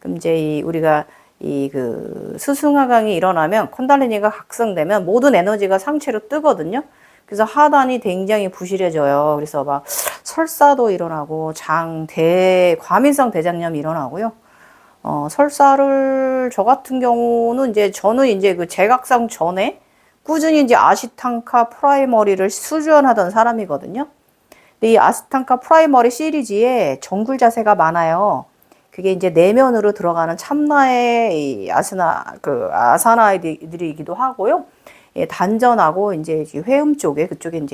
그럼 이제 우리가 수승화강이 일어나면 콘달리니가 각성되면 모든 에너지가 상체로 뜨거든요. 그래서 하단이 굉장히 부실해져요. 그래서 막 설사도 일어나고 과민성 대장염이 일어나고요. 설사를 저 같은 경우는 저는 그 제각상 전에 꾸준히 아시탄카 프라이머리를 수련하던 사람이거든요. 근데 이 아시탄카 프라이머리 시리즈에 정글 자세가 많아요. 그게 내면으로 들어가는 참나의 아사나들이기도 하고요. 예, 단전하고 회음 쪽에 그쪽에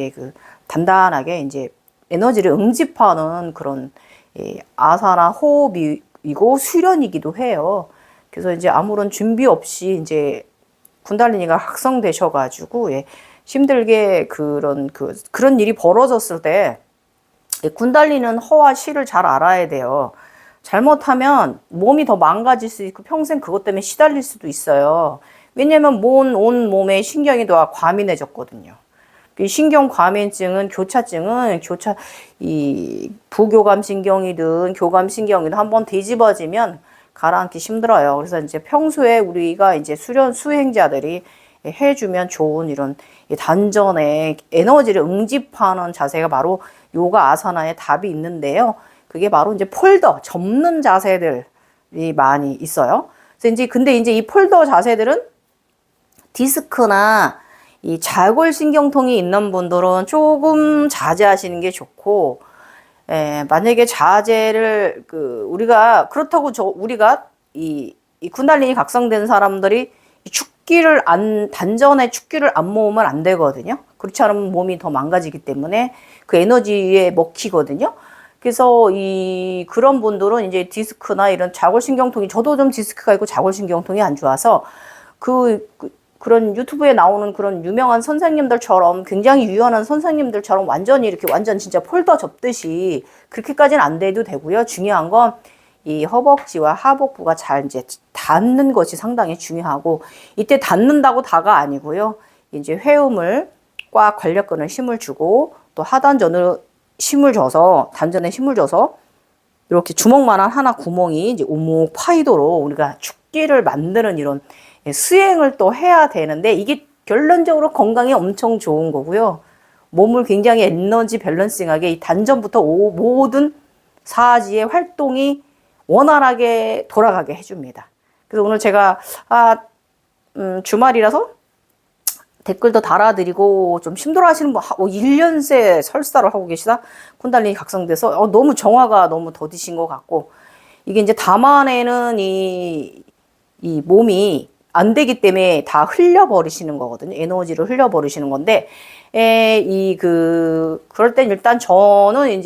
단단하게 에너지를 응집하는 그런 아사나 호흡이고 수련이기도 해요. 그래서 아무런 준비 없이 군달리니가 각성되셔가지고 힘들게 그런 일이 벌어졌을 때 군달리는 허와 실을 잘 알아야 돼요. 잘못하면 몸이 더 망가질 수 있고 평생 그것 때문에 시달릴 수도 있어요. 왜냐면 온 몸에 신경이 더 과민해졌거든요. 신경 과민증은 부교감 신경이든 교감 신경이든 한번 뒤집어지면 가라앉기 힘들어요. 그래서 평소에 우리가 수행자들이 해주면 좋은 이런 단전에 에너지를 응집하는 자세가 바로 요가 아사나의 답이 있는데요. 그게 바로 접는 자세들이 많이 있어요. 그래서 근데 이 폴더 자세들은 디스크나 이 자골신경통이 있는 분들은 조금 자제하시는 게 좋고, 만약에 자제를 그렇다고 우리가 이 군달리니 각성된 사람들이 단전에 축기를 안 모으면 안 되거든요. 그렇지 않으면 몸이 더 망가지기 때문에 그 에너지에 먹히거든요. 그래서 그런 분들은 디스크나 이런 자골신경통이, 저도 좀 디스크가 있고 자골신경통이 안 좋아서 그런 유튜브에 나오는 그런 유명한 선생님들처럼, 굉장히 유연한 선생님들처럼 완전 진짜 폴더 접듯이 그렇게까지는 안 돼도 되고요. 중요한 건 이 허벅지와 하복부가 잘 닿는 것이 상당히 중요하고, 이때 닿는다고 다가 아니고요. 회음을 꽉 관략근을 힘을 주고, 또 하단전으로 단전에 힘을 줘서 이렇게 주먹만한 하나 구멍이 오목 파이도록 우리가 축기를 만드는 이런 수행을 또 해야 되는데, 이게 결론적으로 건강에 엄청 좋은 거고요. 몸을 굉장히 에너지 밸런싱하게 이 단전부터 모든 사지의 활동이 원활하게 돌아가게 해줍니다. 그래서 오늘 제가 주말이라서 댓글도 달아드리고, 좀 힘들어 하시는 분, 1년새 설사를 하고 계시다? 쿤달리니 각성돼서 너무 정화가 너무 더디신 것 같고, 이게 담아내는 이 몸이 안 되기 때문에 다 흘려버리시는 거거든요. 에너지를 흘려버리시는 건데, 그럴 땐 일단 저는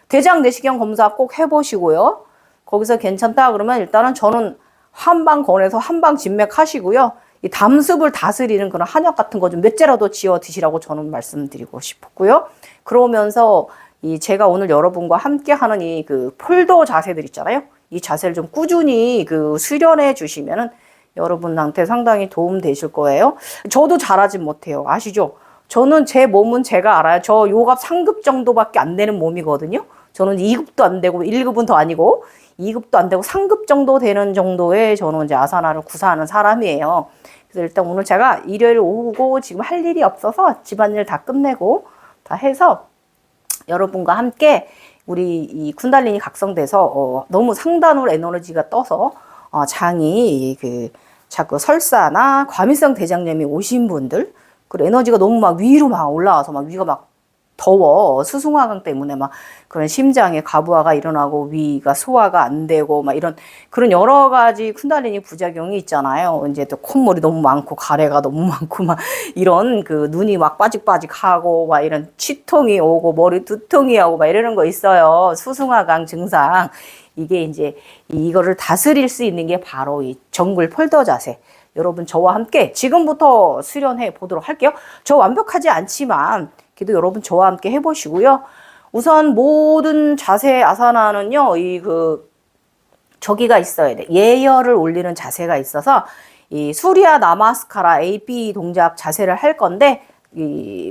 대장 내시경 검사 꼭 해보시고요. 거기서 괜찮다 그러면 일단은 저는 한방 권해서 한방 진맥하시고요. 이 담습을 다스리는 그런 한약 같은 거 좀 몇 개라도 지어 드시라고 저는 말씀드리고 싶었고요. 그러면서 제가 오늘 여러분과 함께 하는 폴더 자세들 있잖아요. 이 자세를 좀 꾸준히 수련해 주시면은 여러분한테 상당히 도움 되실 거예요. 저도 잘하진 못해요. 아시죠? 저는 제 몸은 제가 알아요. 저 요갑 상급 정도밖에 안 되는 몸이거든요. 저는 2급도 안 되고 1급은 더 아니고 2급도 안 되고 3급 정도 되는 정도의 저는 아사나를 구사하는 사람이에요. 그래서 일단 오늘 제가 일요일 오후고 지금 할 일이 없어서 집안일 다 끝내고 다 해서 여러분과 함께 우리 이 쿤달리니 각성돼서 너무 상단으로 에너지가 떠서 장이 자꾸 설사나 과민성 대장염이 오신 분들, 그 에너지가 너무 위로 올라와서 위가 더워. 수승화강 때문에 그런 심장에 가부화가 일어나고 위가 소화가 안 되고 이런 그런 여러 가지 쿤달리니 부작용이 있잖아요. 또 콧물이 너무 많고 가래가 너무 많고 이런 눈이 빠직빠직하고 이런 치통이 오고 머리 두통이 하고 이러는 거 있어요. 수승화강 증상. 이게 이거를 다스릴 수 있는 게 바로 이 정글 폴더 자세. 여러분 저와 함께 지금부터 수련해 보도록 할게요. 저 완벽하지 않지만 그래도 여러분 저와 함께 해보시고요. 우선 모든 자세 아사나는요, 저기가 있어야 돼. 예열을 올리는 자세가 있어서 이 수리아 나마스카라 AB 동작 자세를 할 건데,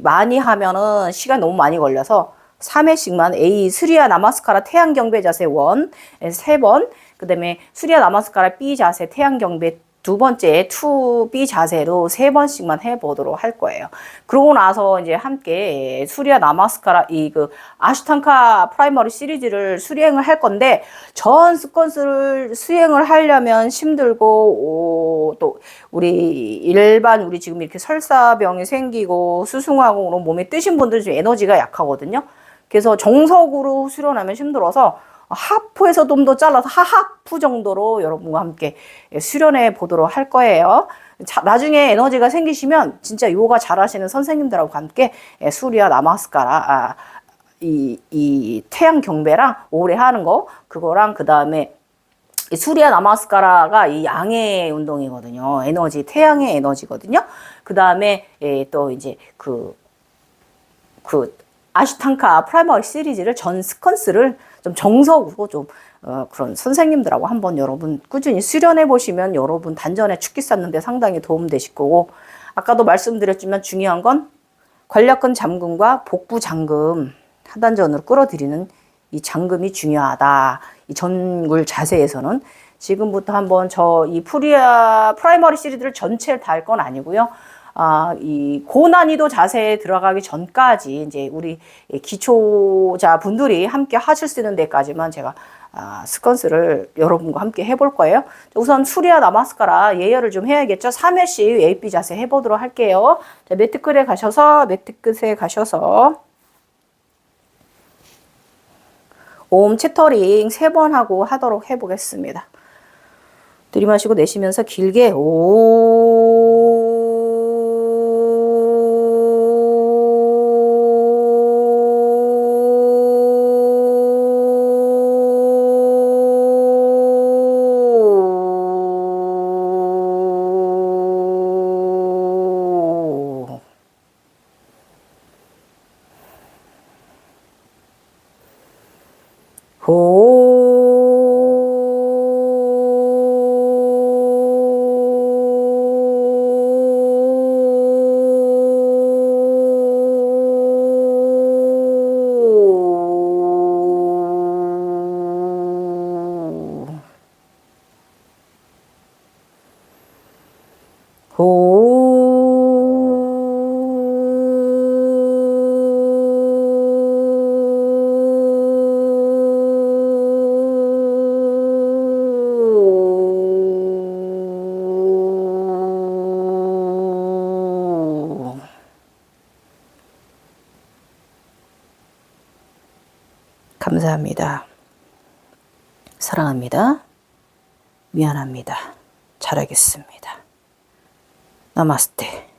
많이 하면은 시간 너무 많이 걸려서 3회씩만 수리아 나마스카라 태양경배 자세 1, 3번, 그 다음에 수리아 나마스카라 B 자세, 태양경배 두 번째 2B 자세로 3번씩만 해보도록 할 거예요. 그러고 나서 이제 함께 수리아 나마스카라 그 아슈탄카 프라이머리 시리즈를 수행을 할 건데, 전 스퀀스를 수행을 하려면 힘들고, 또 우리 일반 우리 지금 이렇게 설사병이 생기고 수승화공으로 몸에 뜨신 분들 좀 에너지가 약하거든요. 그래서 정석으로 수련하면 힘들어서 하프에서 좀 더 잘라서 하하프 정도로 여러분과 함께 수련해 보도록 할 거예요. 나중에 에너지가 생기시면 진짜 요가 잘하시는 선생님들하고 함께 수리아 나마스카라 이 태양 경배랑 오래 하는 거, 그거랑 그 다음에 수리아 나마스카라가 이 양의 운동이거든요. 에너지, 태양의 에너지거든요. 그 다음에 또 이제 그 아슈탄카 프라이머리 시리즈를 전 스퀀스를 좀 정석으로 좀 그런 선생님들하고 한번 여러분 꾸준히 수련해 보시면 여러분 단전에 축기 쌓는데 상당히 도움되실 거고, 아까도 말씀드렸지만 중요한 건 관략근 잠금과 복부 잠금 하단전으로 끌어들이는 이 잠금이 중요하다. 이 전굴 자세에서는 지금부터 한번 이 프라이머리 시리즈를 전체를 다 할 건 아니고요. 이 고난이도 자세에 들어가기 전까지 이제 우리 기초자 분들이 함께 하실 수 있는 데까지만 제가 스퀀스를 여러분과 함께 해볼 거예요. 우선 수리아 나마스카라 예열을 좀 해야겠죠. 3회씩 AB 자세 해보도록 할게요. 자, 매트 끝에 가셔서 옴 채터링 3번 하고 하도록 해보겠습니다. 들이마시고 내쉬면서 길게 오. 감사합니다. 사랑합니다. 미안합니다. 잘하겠습니다. 나마스테.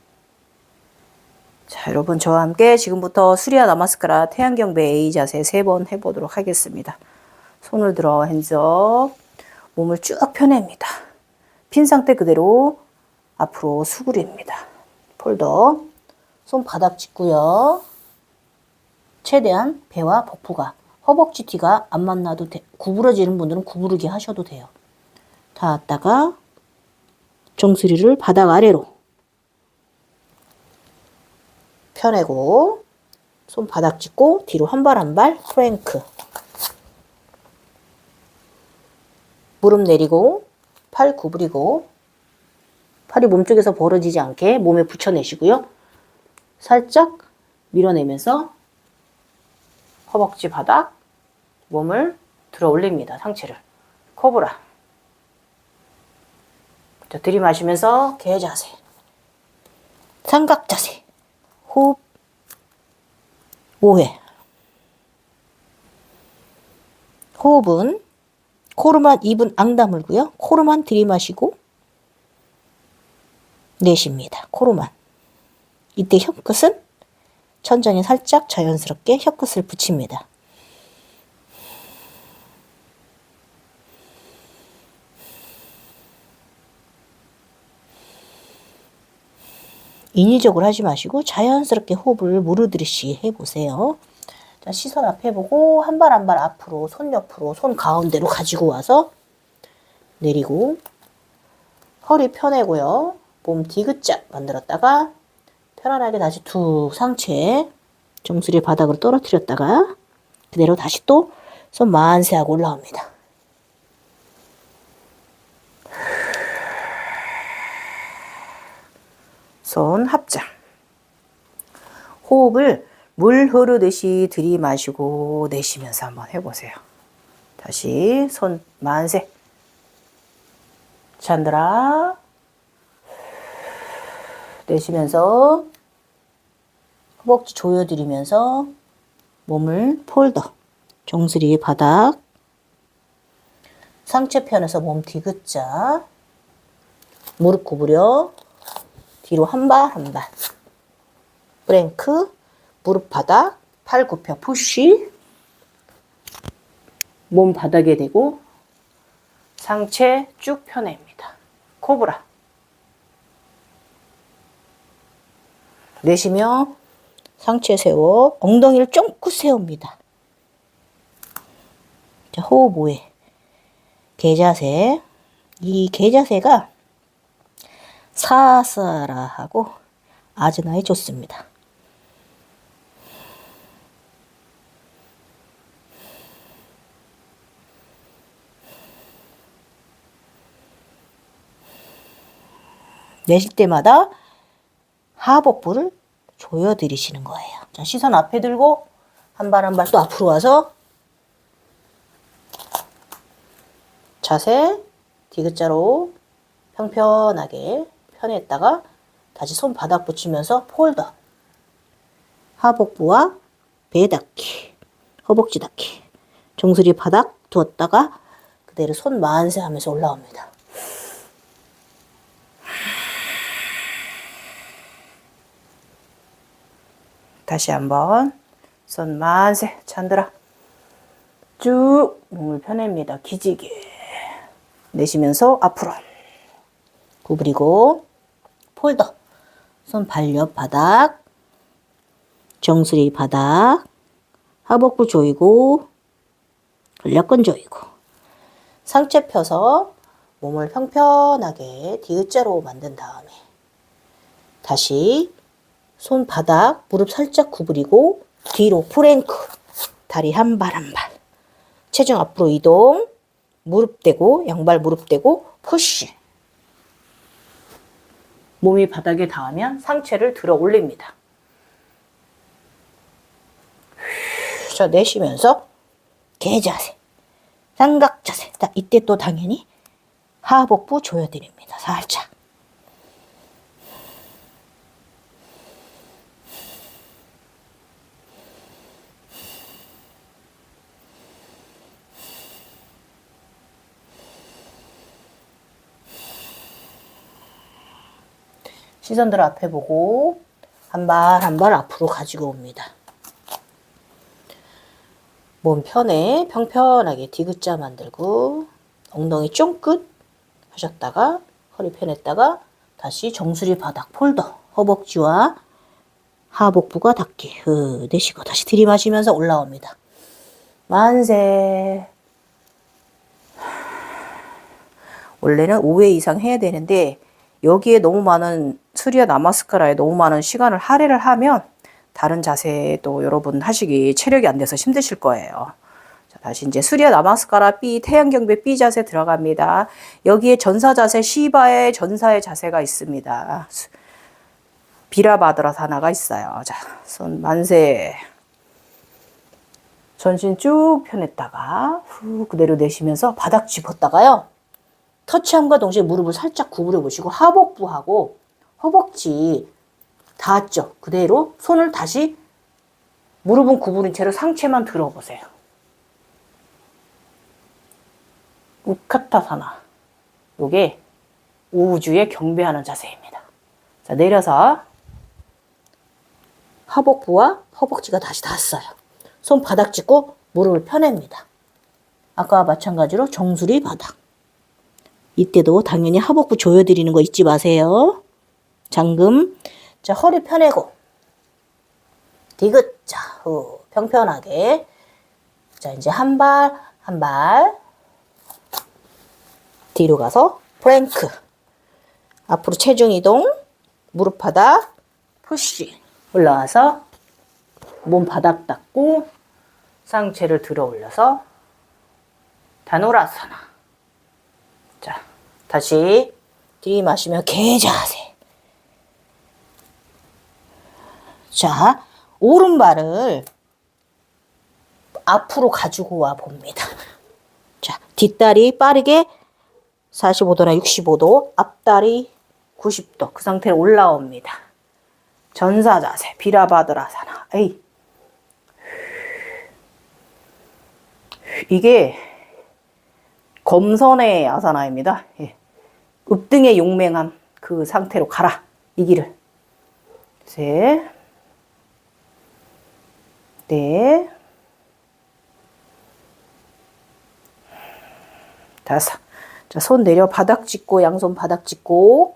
자, 여러분 저와 함께 지금부터 수리아 나마스카라 태양경배 A 자세 3번 해보도록 하겠습니다. 손을 들어 핸즈업, 몸을 쭉 펴냅니다. 핀 상태 그대로 앞으로 수그립니다. 폴더, 손 바닥 짚고요. 최대한 배와 복부가, 허벅지 뒤가 안 만나도 구부러지는 분들은 구부르게 하셔도 돼요. 닿았다가 정수리를 바닥 아래로 펴내고 손 바닥 짚고 뒤로 한 발 한 발 프랭크. 무릎 내리고 팔 구부리고 팔이 몸쪽에서 벌어지지 않게 몸에 붙여내시고요. 살짝 밀어내면서 허벅지 바닥 몸을 들어 올립니다. 상체를. 코브라. 자, 들이마시면서 개 자세. 삼각 자세. 호흡 5회. 호흡은 코로만, 입은 앙 다물고요. 코로만 들이마시고 내쉽니다. 코로만. 이때 혀끝은 천천히 살짝 자연스럽게 혀끝을 붙입니다. 인위적으로 하지 마시고 자연스럽게 호흡을 무르들이시 해보세요. 자, 시선 앞에 보고 한 발 한 발 앞으로, 손 옆으로, 손 가운데로 가지고 와서 내리고 허리 펴내고요. 몸 디귿자 만들었다가 편안하게 다시 툭 상체 정수리 바닥으로 떨어뜨렸다가 그대로 다시 또 손 만세하고 올라옵니다. 손 합장. 호흡을 물 흐르듯이 들이마시고 내쉬면서 한번 해보세요. 다시 손 만세. 찬드라. 내쉬면서 허벅지 조여드리면서 몸을 폴더. 정수리 바닥. 상체편에서 몸 디귿자. 무릎 구부려 뒤로 한 발 한 발. 프랭크. 무릎 바닥. 팔 굽혀 푸쉬. 몸 바닥에 대고 상체 쭉 펴냅니다. 코브라. 내쉬며 상체 세워 엉덩이를 쫑긋 세웁니다. 자, 호흡 5회. 개자세. 이 개자세가 사사라하고 아즈나에 좋습니다. 내쉴 때마다 하복부를 조여드리시는 거예요. 자, 시선 앞에 들고 한 발 한 발 또 앞으로 와서 자세 디귿자로 평평하게 펴냈다가 다시 손 바닥 붙이면서 폴더. 하복부와 배 닿기, 허벅지 닿기. 정수리 바닥 두었다가 그대로 손 만세 하면서 올라옵니다. 다시 한번 손 만세. 찬드라. 쭉 몸을 펴냅니다. 기지개. 내쉬면서 앞으로 구부리고 폴더. 손 발옆 바닥. 정수리 바닥. 하복부 조이고 근력근 조이고 상체 펴서 몸을 평평하게 디귿자로 만든 다음에 다시 손 바닥, 무릎 살짝 구부리고 뒤로 프랭크. 다리 한 발 한 발. 체중 앞으로 이동. 무릎 대고 양발 무릎 대고 푸쉬. 몸이 바닥에 닿으면 상체를 들어 올립니다. 자, 내쉬면서 개자세. 삼각자세. 자, 이때 또 당연히 하복부 조여드립니다. 살짝. 시선들 앞에 보고 한 발 한 발 앞으로 가지고 옵니다. 몸 편에 평평하게 디귿자 만들고 엉덩이 쫑긋 하셨다가 허리 펴냈다가 다시 정수리 바닥 폴더. 허벅지와 하복부가 닿게 내쉬고 다시 들이마시면서 올라옵니다. 만세. 원래는 5회 이상 해야 되는데 여기에 너무 많은 수리야 나마스카라에 너무 많은 시간을 할애를 하면 다른 자세도 여러분 하시기 체력이 안 돼서 힘드실 거예요. 자, 다시 이제 수리야 나마스카라 B 태양경배 B 자세 들어갑니다. 여기에 전사 자세 시바의 전사의 자세가 있습니다. 비라바드라사나가 있어요. 자, 손 만세. 전신 쭉 펴냈다가 후 그대로 내쉬면서 바닥 짚었다가요. 터치함과 동시에 무릎을 살짝 구부려 보시고 하복부하고 허벅지 닿았죠? 그대로 손을 다시 무릎은 구부린 채로 상체만 들어보세요. 우카타사나. 요게 우주에 경배하는 자세입니다. 자, 내려서 하복부와 허벅지가 다시 닿았어요. 손 바닥 짚고 무릎을 펴냅니다. 아까와 마찬가지로 정수리 바닥. 이때도 당연히 하복부 조여드리는 거 잊지 마세요. 잠금. 자, 허리 펴내고 디귿자 후 평평하게. 자, 이제 한 발 한 발 뒤로 가서 프랭크. 앞으로 체중 이동. 무릎 바닥 푸쉬. 올라와서 몸 바닥 닦고 상체를 들어 올려서 다노라사나. 자, 다시 들이마시며 개자세. 자, 오른발을 앞으로 가지고 와 봅니다. 자, 뒷다리 빠르게 45도나 65도, 앞다리 90도. 그 상태로 올라옵니다. 전사 자세, 비라바드라사나. 에이. 이게 검선의 아사나입니다. 예. 읍등의 용맹함, 그 상태로 가라. 이 길을. 셋. 넷. 다섯. 자, 손 내려 바닥 짚고, 양손 바닥 짚고,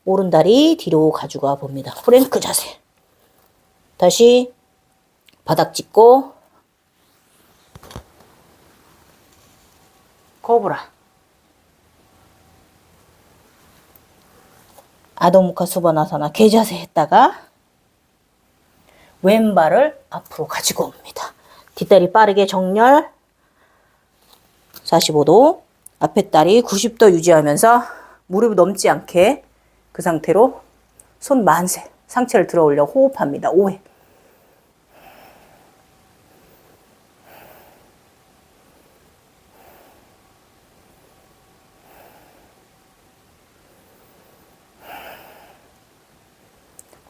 오른다리 뒤로 가져가 봅니다. 프랭크 자세. 다시 바닥 짚고, 코브라. 아도무카 수바나사나 개자세 했다가 왼발을 앞으로 가지고 옵니다. 뒷다리 빠르게 정렬 45도, 앞에 다리 90도 유지하면서 무릎 넘지 않게 그 상태로 손 만세, 상체를 들어 올려 호흡합니다. 5회.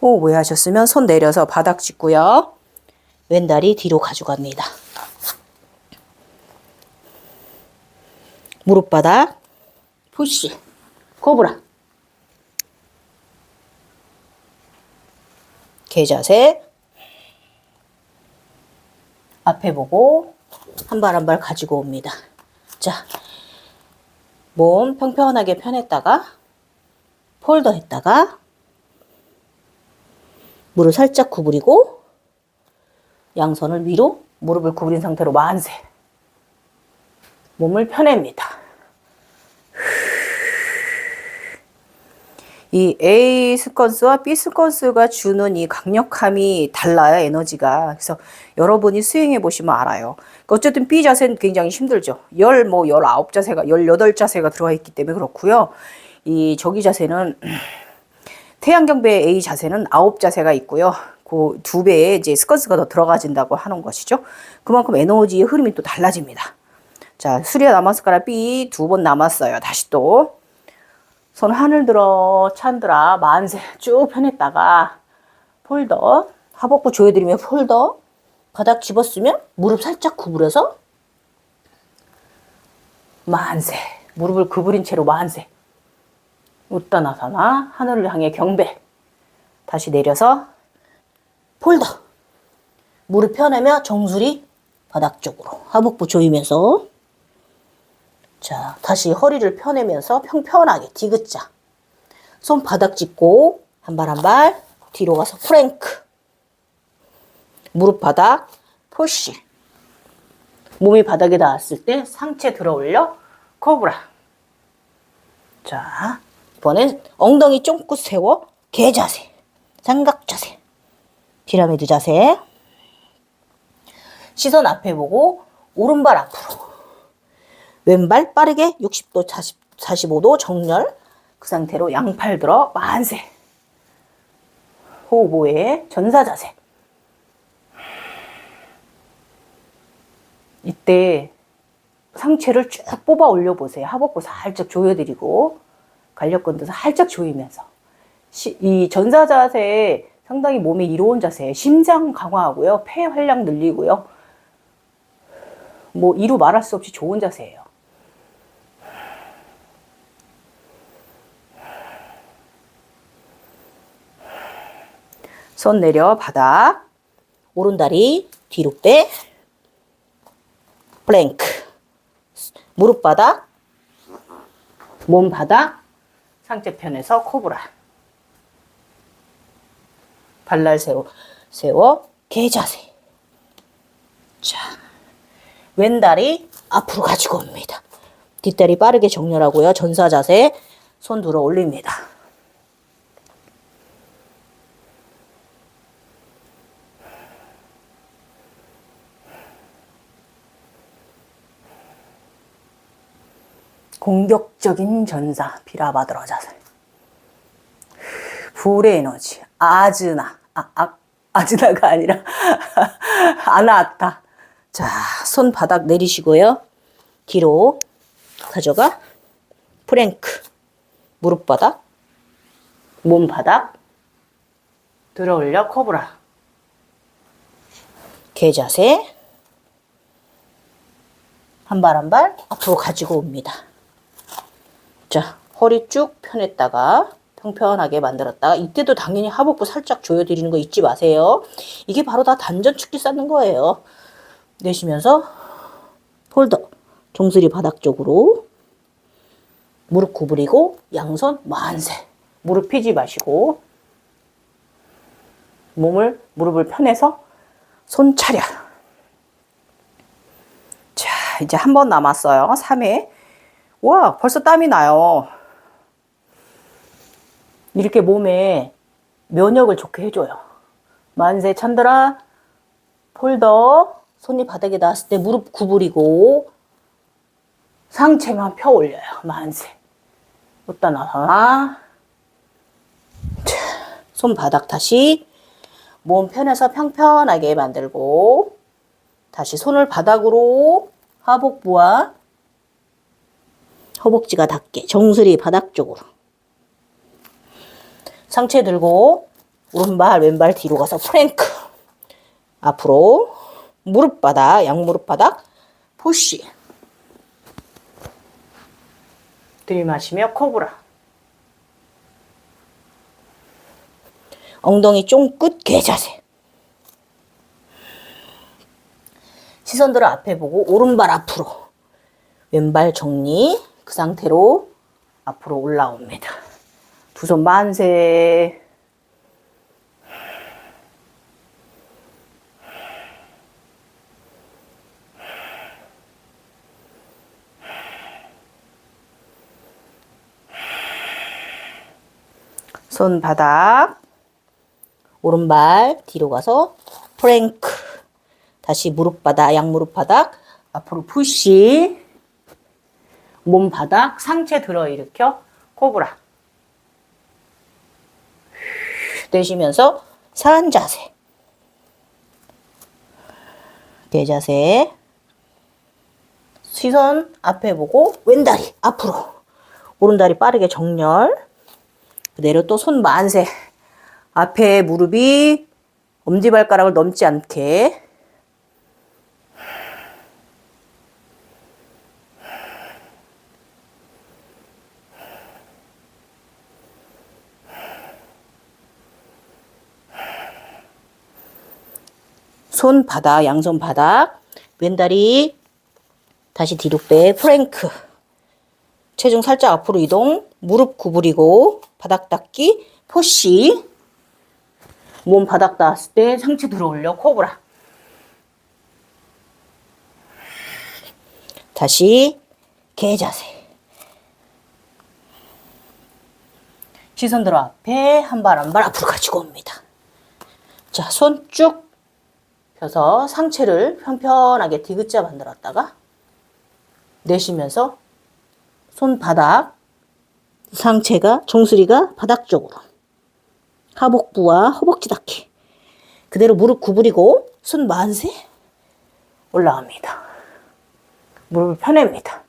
호흡 오해하셨으면 손 내려서 바닥 짚고요. 왼다리 뒤로 가져갑니다. 무릎 바닥, 푸시, 코브라. 개자세. 앞에 보고 한 발 한 발 가지고 옵니다. 자, 몸 평평하게 펴냈다가 폴더 했다가 무릎 살짝 구부리고 양손을 위로 무릎을 구부린 상태로 만세. 몸을 펴냅니다. 이 A 스퀀스와 B 스퀀스가 주는 이 강력함이 달라요, 에너지가. 그래서 여러분이 수행해 보시면 알아요. 그러니까 어쨌든 B 자세는 굉장히 힘들죠. 19자세가, 18자세가 들어가 있기 때문에 그렇고요. 이 저기 자세는 태양경배 A 자세는 9자세가 있고요. 그 2배의 이제 스퀀스가 더 들어가진다고 하는 것이죠. 그만큼 에너지의 흐름이 또 달라집니다. 자, 수리아 나마스카라 B 2번 남았어요. 다시 또 손 하늘 들어 찬드라 만세 쭉 펴냈다가 폴더, 하복부 조여드리며 폴더, 바닥 집었으면 무릎 살짝 구부려서 만세, 무릎을 구부린 채로 만세. 우따나사나 하늘을 향해 경배. 다시 내려서 폴더, 무릎 펴내며 정수리 바닥 쪽으로 하복부 조이면서. 자, 다시 허리를 펴내면서 평평하게 디귿자. 손 바닥 짚고 한 발 한 발 뒤로 가서 프랭크. 무릎 바닥 푸시. 몸이 바닥에 닿았을 때 상체 들어 올려 코브라. 자, 이번엔 엉덩이 쫑긋 세워 개자세, 삼각자세, 피라미드 자세. 시선 앞에 보고 오른발 앞으로. 왼발 빠르게 60도, 45도 정렬. 그 상태로 양팔 들어 만세. 호흡 오해 전사 자세. 이때 상체를 쭉 뽑아 올려보세요. 하복부 살짝 조여드리고 관략근도 살짝 조이면서. 이 전사 자세 상당히 몸이 이로운 자세. 심장 강화하고요. 폐 활량 늘리고요. 뭐 이루 말할 수 없이 좋은 자세예요. 손 내려 바닥, 오른다리 뒤로 빼, 플랭크, 무릎 바닥, 몸 바닥, 상체편에서 코브라. 발날 세워 개자세. 자, 왼다리 앞으로 가지고 옵니다. 뒷다리 빠르게 정렬하고요. 전사 자세, 손 들어 올립니다. 공격적인 전사, 비라바드라 자세. 불의 에너지, 아즈나, 아즈나가 아니라 아나아타. 자, 손바닥 내리시고요. 뒤로 가져가. 프랭크. 무릎바닥. 몸바닥. 들어 올려 코브라. 개자세. 한 발 한 발 앞으로 가지고 옵니다. 자, 허리 쭉 펴냈다가 평평하게 만들었다가 이때도 당연히 하복부 살짝 조여드리는 거 잊지 마세요. 이게 바로 다 단전 축기 쌓는 거예요. 내쉬면서 폴더. 종수리 바닥 쪽으로 무릎 구부리고 양손 만세. 무릎 피지 마시고 무릎을 펴내서 손 차려. 자, 이제 한 번 남았어요. 3회. 와, 벌써 땀이 나요. 이렇게 몸에 면역을 좋게 해줘요. 만세 찬드라. 폴더. 손이 바닥에 닿았을 때 무릎 구부리고 상체만 펴 올려요. 만세. 웃다 나와. 자, 손바닥 다시 몸 편해서 평평하게 만들고 다시 손을 바닥으로 하복부와 허벅지가 닿게 정수리 바닥 쪽으로 상체 들고 오른발 왼발 뒤로 가서 프랭크 앞으로 무릎 바닥 양무릎 바닥 푸시 들이마시며 코브라 엉덩이 쫑긋 개자세. 시선들을 앞에 보고 오른발 앞으로 왼발 정리. 그 상태로 앞으로 올라옵니다. 두 손 만세. 손 바닥. 오른발 뒤로 가서 프랭크. 다시 무릎 바닥, 양무릎 바닥. 앞으로 푸시. 몸 바닥, 상체 들어 일으켜 코브라. 내쉬면서 산 자세. 대자세. 시선 앞에 보고 왼다리 앞으로. 오른다리 빠르게 정렬. 그대로 또 손 만세. 앞에 무릎이 엄지발가락을 넘지 않게. 손 바닥, 양손 바닥. 왼다리 다시 뒤로 빼. 프랭크. 체중 살짝 앞으로 이동. 무릎 구부리고 바닥 닦기. 푸시. 몸 바닥 닿았을 때 상체 들어 올려 코브라. 다시 개자세. 시선 들어 앞에 한 발 한 발 앞으로 가지고 옵니다. 자, 손 쭉 펴서 상체를 편편하게 디귿자 만들었다가 내쉬면서 손 바닥 상체가 종수리가 바닥 쪽으로 하복부와 허벅지 닿기. 그대로 무릎 구부리고 손 만세 올라갑니다. 무릎을 펴냅니다.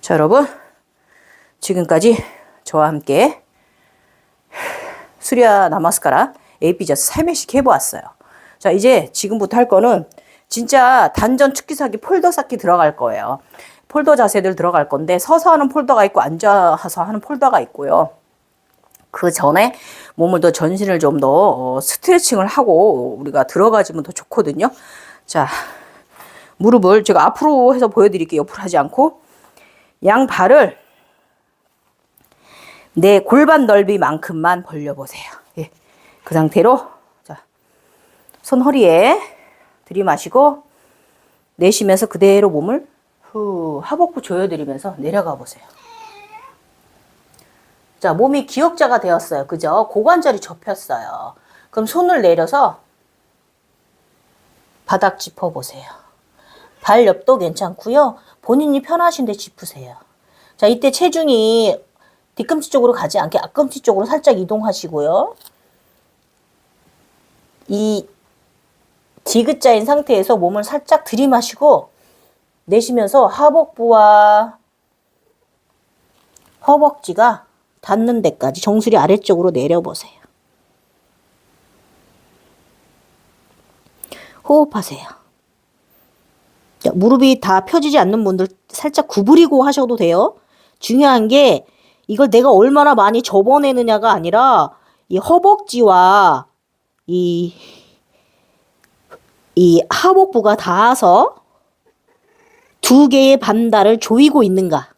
자, 여러분 지금까지 저와 함께 수리아 나마스카라 에이피저스 3회씩 해보았어요. 자, 이제 지금부터 할 거는 진짜 단전 축기 쌓기 폴더 쌓기 들어갈 거예요. 폴더 자세들 들어갈 건데 서서 하는 폴더가 있고 앉아서 하는 폴더가 있고요. 그 전에 몸을 더 전신을 좀 더 스트레칭을 하고 우리가 들어가지면 더 좋거든요. 자, 무릎을 제가 앞으로 해서 보여드릴게요. 옆으로 하지 않고 양발을 내 골반 넓이만큼만 벌려보세요. 예, 그 상태로 자, 손 허리에 들이마시고 내쉬면서 그대로 몸을 하복부 조여드리면서 내려가 보세요. 자, 몸이 기역자가 되었어요. 그죠? 고관절이 접혔어요. 그럼 손을 내려서 바닥 짚어보세요. 발 옆도 괜찮고요. 본인이 편하신 데 짚으세요. 자, 이때 체중이 뒤꿈치 쪽으로 가지 않게 앞꿈치 쪽으로 살짝 이동하시고요. 이 디귿자인 상태에서 몸을 살짝 들이마시고 내쉬면서 하복부와 허벅지가 닿는 데까지 정수리 아래쪽으로 내려보세요. 호흡하세요. 자, 무릎이 다 펴지지 않는 분들 살짝 구부리고 하셔도 돼요. 중요한 게 이걸 내가 얼마나 많이 접어내느냐가 아니라 이 허벅지와 이 하복부가 닿아서 두 개의 반달을 조이고 있는가.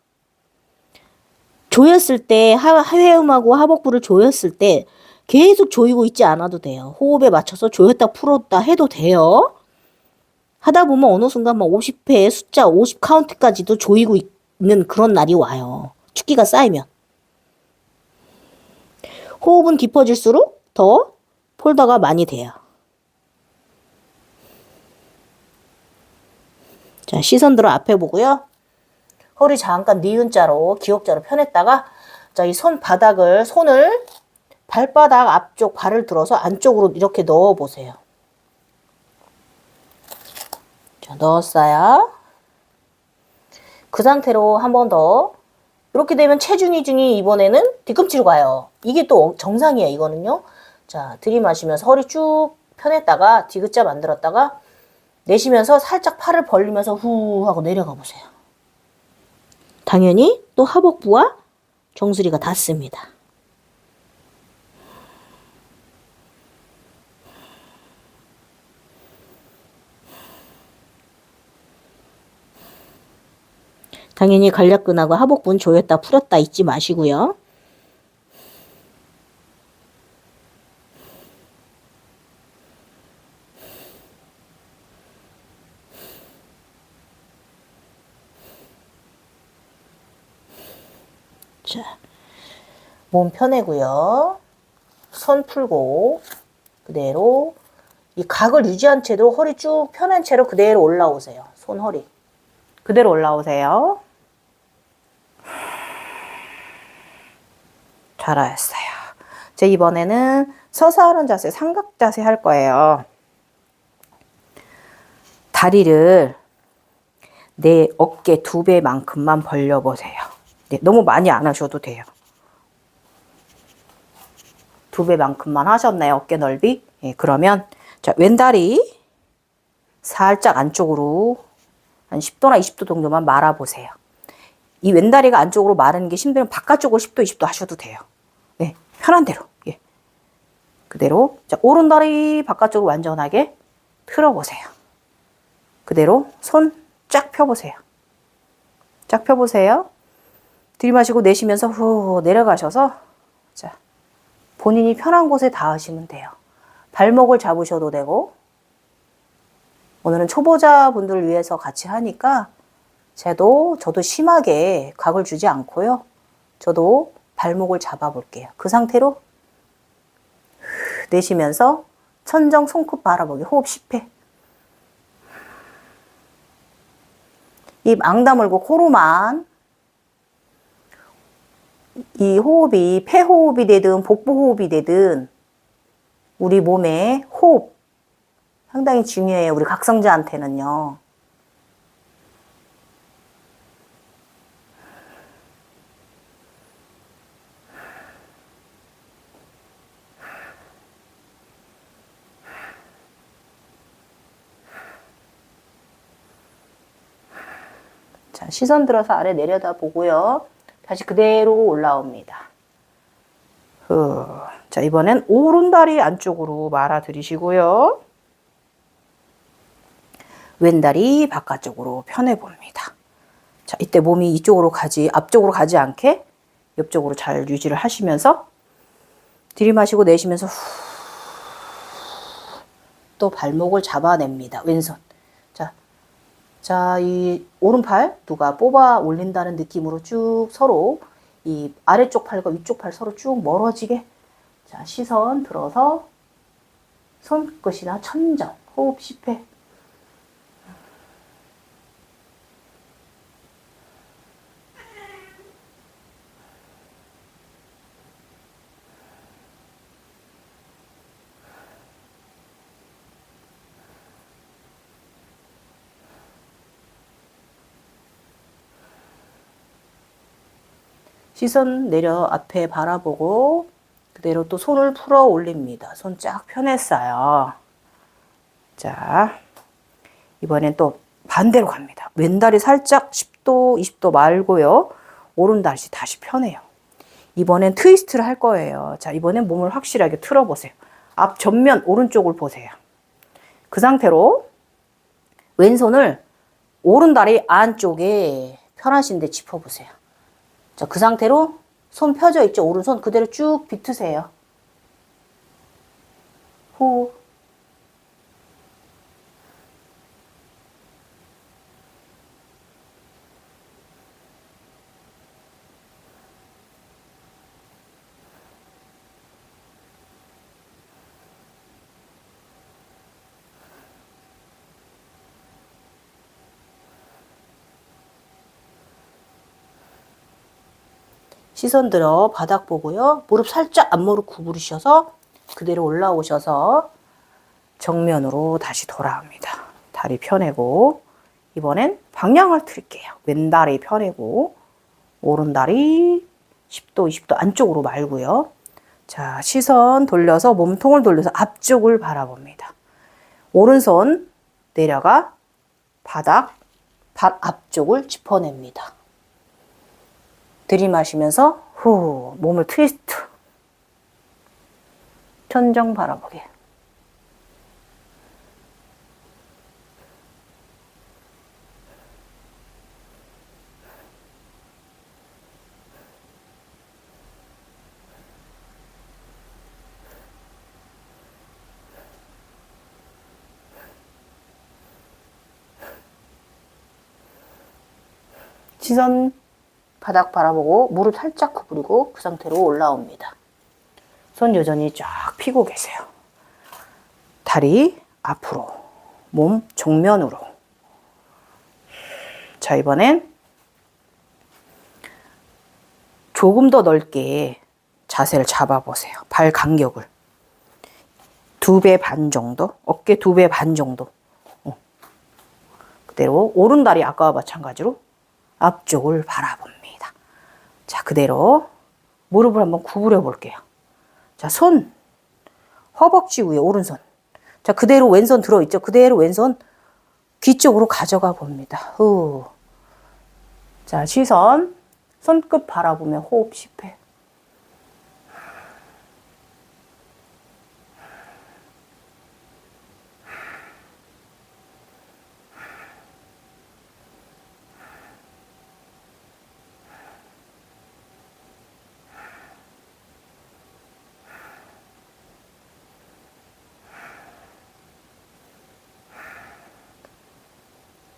조였을 때 하회음하고 하복부를 조였을 때 계속 조이고 있지 않아도 돼요. 호흡에 맞춰서 조였다 풀었다 해도 돼요. 하다 보면 어느 순간 막 50회 숫자 50 카운트까지도 조이고 있는 그런 날이 와요. 축기가 쌓이면. 호흡은 깊어질수록 더 폴더가 많이 돼요. 자, 시선 들어 앞에 보고요. 허리 잠깐 니은자로 기역자로 펴냈다가 자, 이 손바닥을 손을 발바닥 앞쪽 발을 들어서 안쪽으로 이렇게 넣어 보세요. 자, 넣었어요. 그 상태로 한 번 더. 이렇게 되면 체중 이중이 이번에는 뒤꿈치로 가요. 이게 또 정상이에요, 이거는요. 자, 들이마시면서 허리 쭉 펴냈다가 디귿자 만들었다가 내쉬면서 살짝 팔을 벌리면서 후 하고 내려가 보세요. 당연히 또 하복부와 정수리가 닿습니다. 당연히 관략근하고 하복부는 조였다 풀었다 잊지 마시고요. 자, 몸 펴내고요. 손 풀고 그대로 이 각을 유지한 채로 허리 쭉 펴낸 채로 그대로 올라오세요. 손 허리. 그대로 올라오세요. 잘하셨어요. 제 이번에는 서서 하는 자세, 삼각 자세 할 거예요. 다리를 내 어깨 2배만큼만 벌려보세요. 네, 너무 많이 안 하셔도 돼요. 2배만큼만 하셨나요? 어깨 넓이? 예, 그러면 자, 왼다리 살짝 안쪽으로 한 10도나 20도 정도만 말아보세요. 이 왼다리가 안쪽으로 마르는 게 힘들면 바깥쪽으로 10도, 20도 하셔도 돼요. 네, 편한 대로. 예. 그대로. 자, 오른다리 바깥쪽으로 완전하게 틀어보세요. 그대로 손 쫙 펴보세요. 쫙 펴보세요. 들이마시고 내쉬면서 후 내려가셔서 자, 본인이 편한 곳에 닿으시면 돼요. 발목을 잡으셔도 되고 오늘은 초보자분들을 위해서 같이 하니까 저도 심하게 각을 주지 않고요. 저도 발목을 잡아볼게요. 그 상태로 내쉬면서 천정 손끝 바라보기 호흡 10회. 입 앙 다물고 코로만 이 호흡이 폐호흡이 되든 복부호흡이 되든 우리 몸의 호흡 상당히 중요해요. 우리 각성자한테는요. 자, 시선 들어서 아래 내려다 보고요. 다시 그대로 올라옵니다. 자, 이번엔 오른다리 안쪽으로 말아들이시고요. 왼다리 바깥쪽으로 펴내봅니다. 자, 이때 몸이 이쪽으로 앞쪽으로 가지 않게 옆쪽으로 잘 유지를 하시면서 들이마시고 내쉬면서 또 발목을 잡아냅니다. 왼손. 자, 이 오른팔 누가 뽑아 올린다는 느낌으로 쭉 서로 이 아래쪽 팔과 위쪽 팔 서로 쭉 멀어지게 자, 시선 들어서 손끝이나 천정 호흡 10회. 시선 내려 앞에 바라보고 그대로 또 손을 풀어 올립니다. 손 쫙 펴냈어요. 자, 이번엔 또 반대로 갑니다. 왼다리 살짝 10도, 20도 말고요. 오른다리 다시 펴내요. 이번엔 트위스트를 할 거예요. 자, 이번엔 몸을 확실하게 틀어보세요. 앞 전면 오른쪽을 보세요. 그 상태로 왼손을 오른다리 안쪽에 편하신 데 짚어보세요. 자, 그 상태로 손 펴져 있죠? 오른손 그대로 쭉 비트세요. 후. 시선 들어 바닥 보고요. 무릎 살짝 앞무릎 구부리셔서 그대로 올라오셔서 정면으로 다시 돌아옵니다. 다리 펴내고 이번엔 방향을 틀게요. 왼다리 펴내고 오른다리 10도, 20도 안쪽으로 말고요. 자, 시선 돌려서 몸통을 돌려서 앞쪽을 바라봅니다. 오른손 내려가 바닥, 발 앞쪽을 짚어냅니다. 들이마시면서 후 몸을 트위스트. 천정 바라보게. 시선 바닥 바라보고 무릎 살짝 구부리고 그 상태로 올라옵니다. 손 여전히 쫙 펴고 계세요. 다리 앞으로, 몸 정면으로. 자, 이번엔 조금 더 넓게 자세를 잡아보세요. 발 간격을. 2배 반 정도, 어깨 2배 반 정도. 그대로 오른다리 아까와 마찬가지로 앞쪽을 바라봅니다. 자, 그대로 무릎을 한번 구부려 볼게요. 자, 손 허벅지 위에 오른손. 자, 그대로 왼손 들어있죠? 그대로 왼손 귀 쪽으로 가져가 봅니다. 후. 자, 시선 손끝 바라보며 호흡 10회.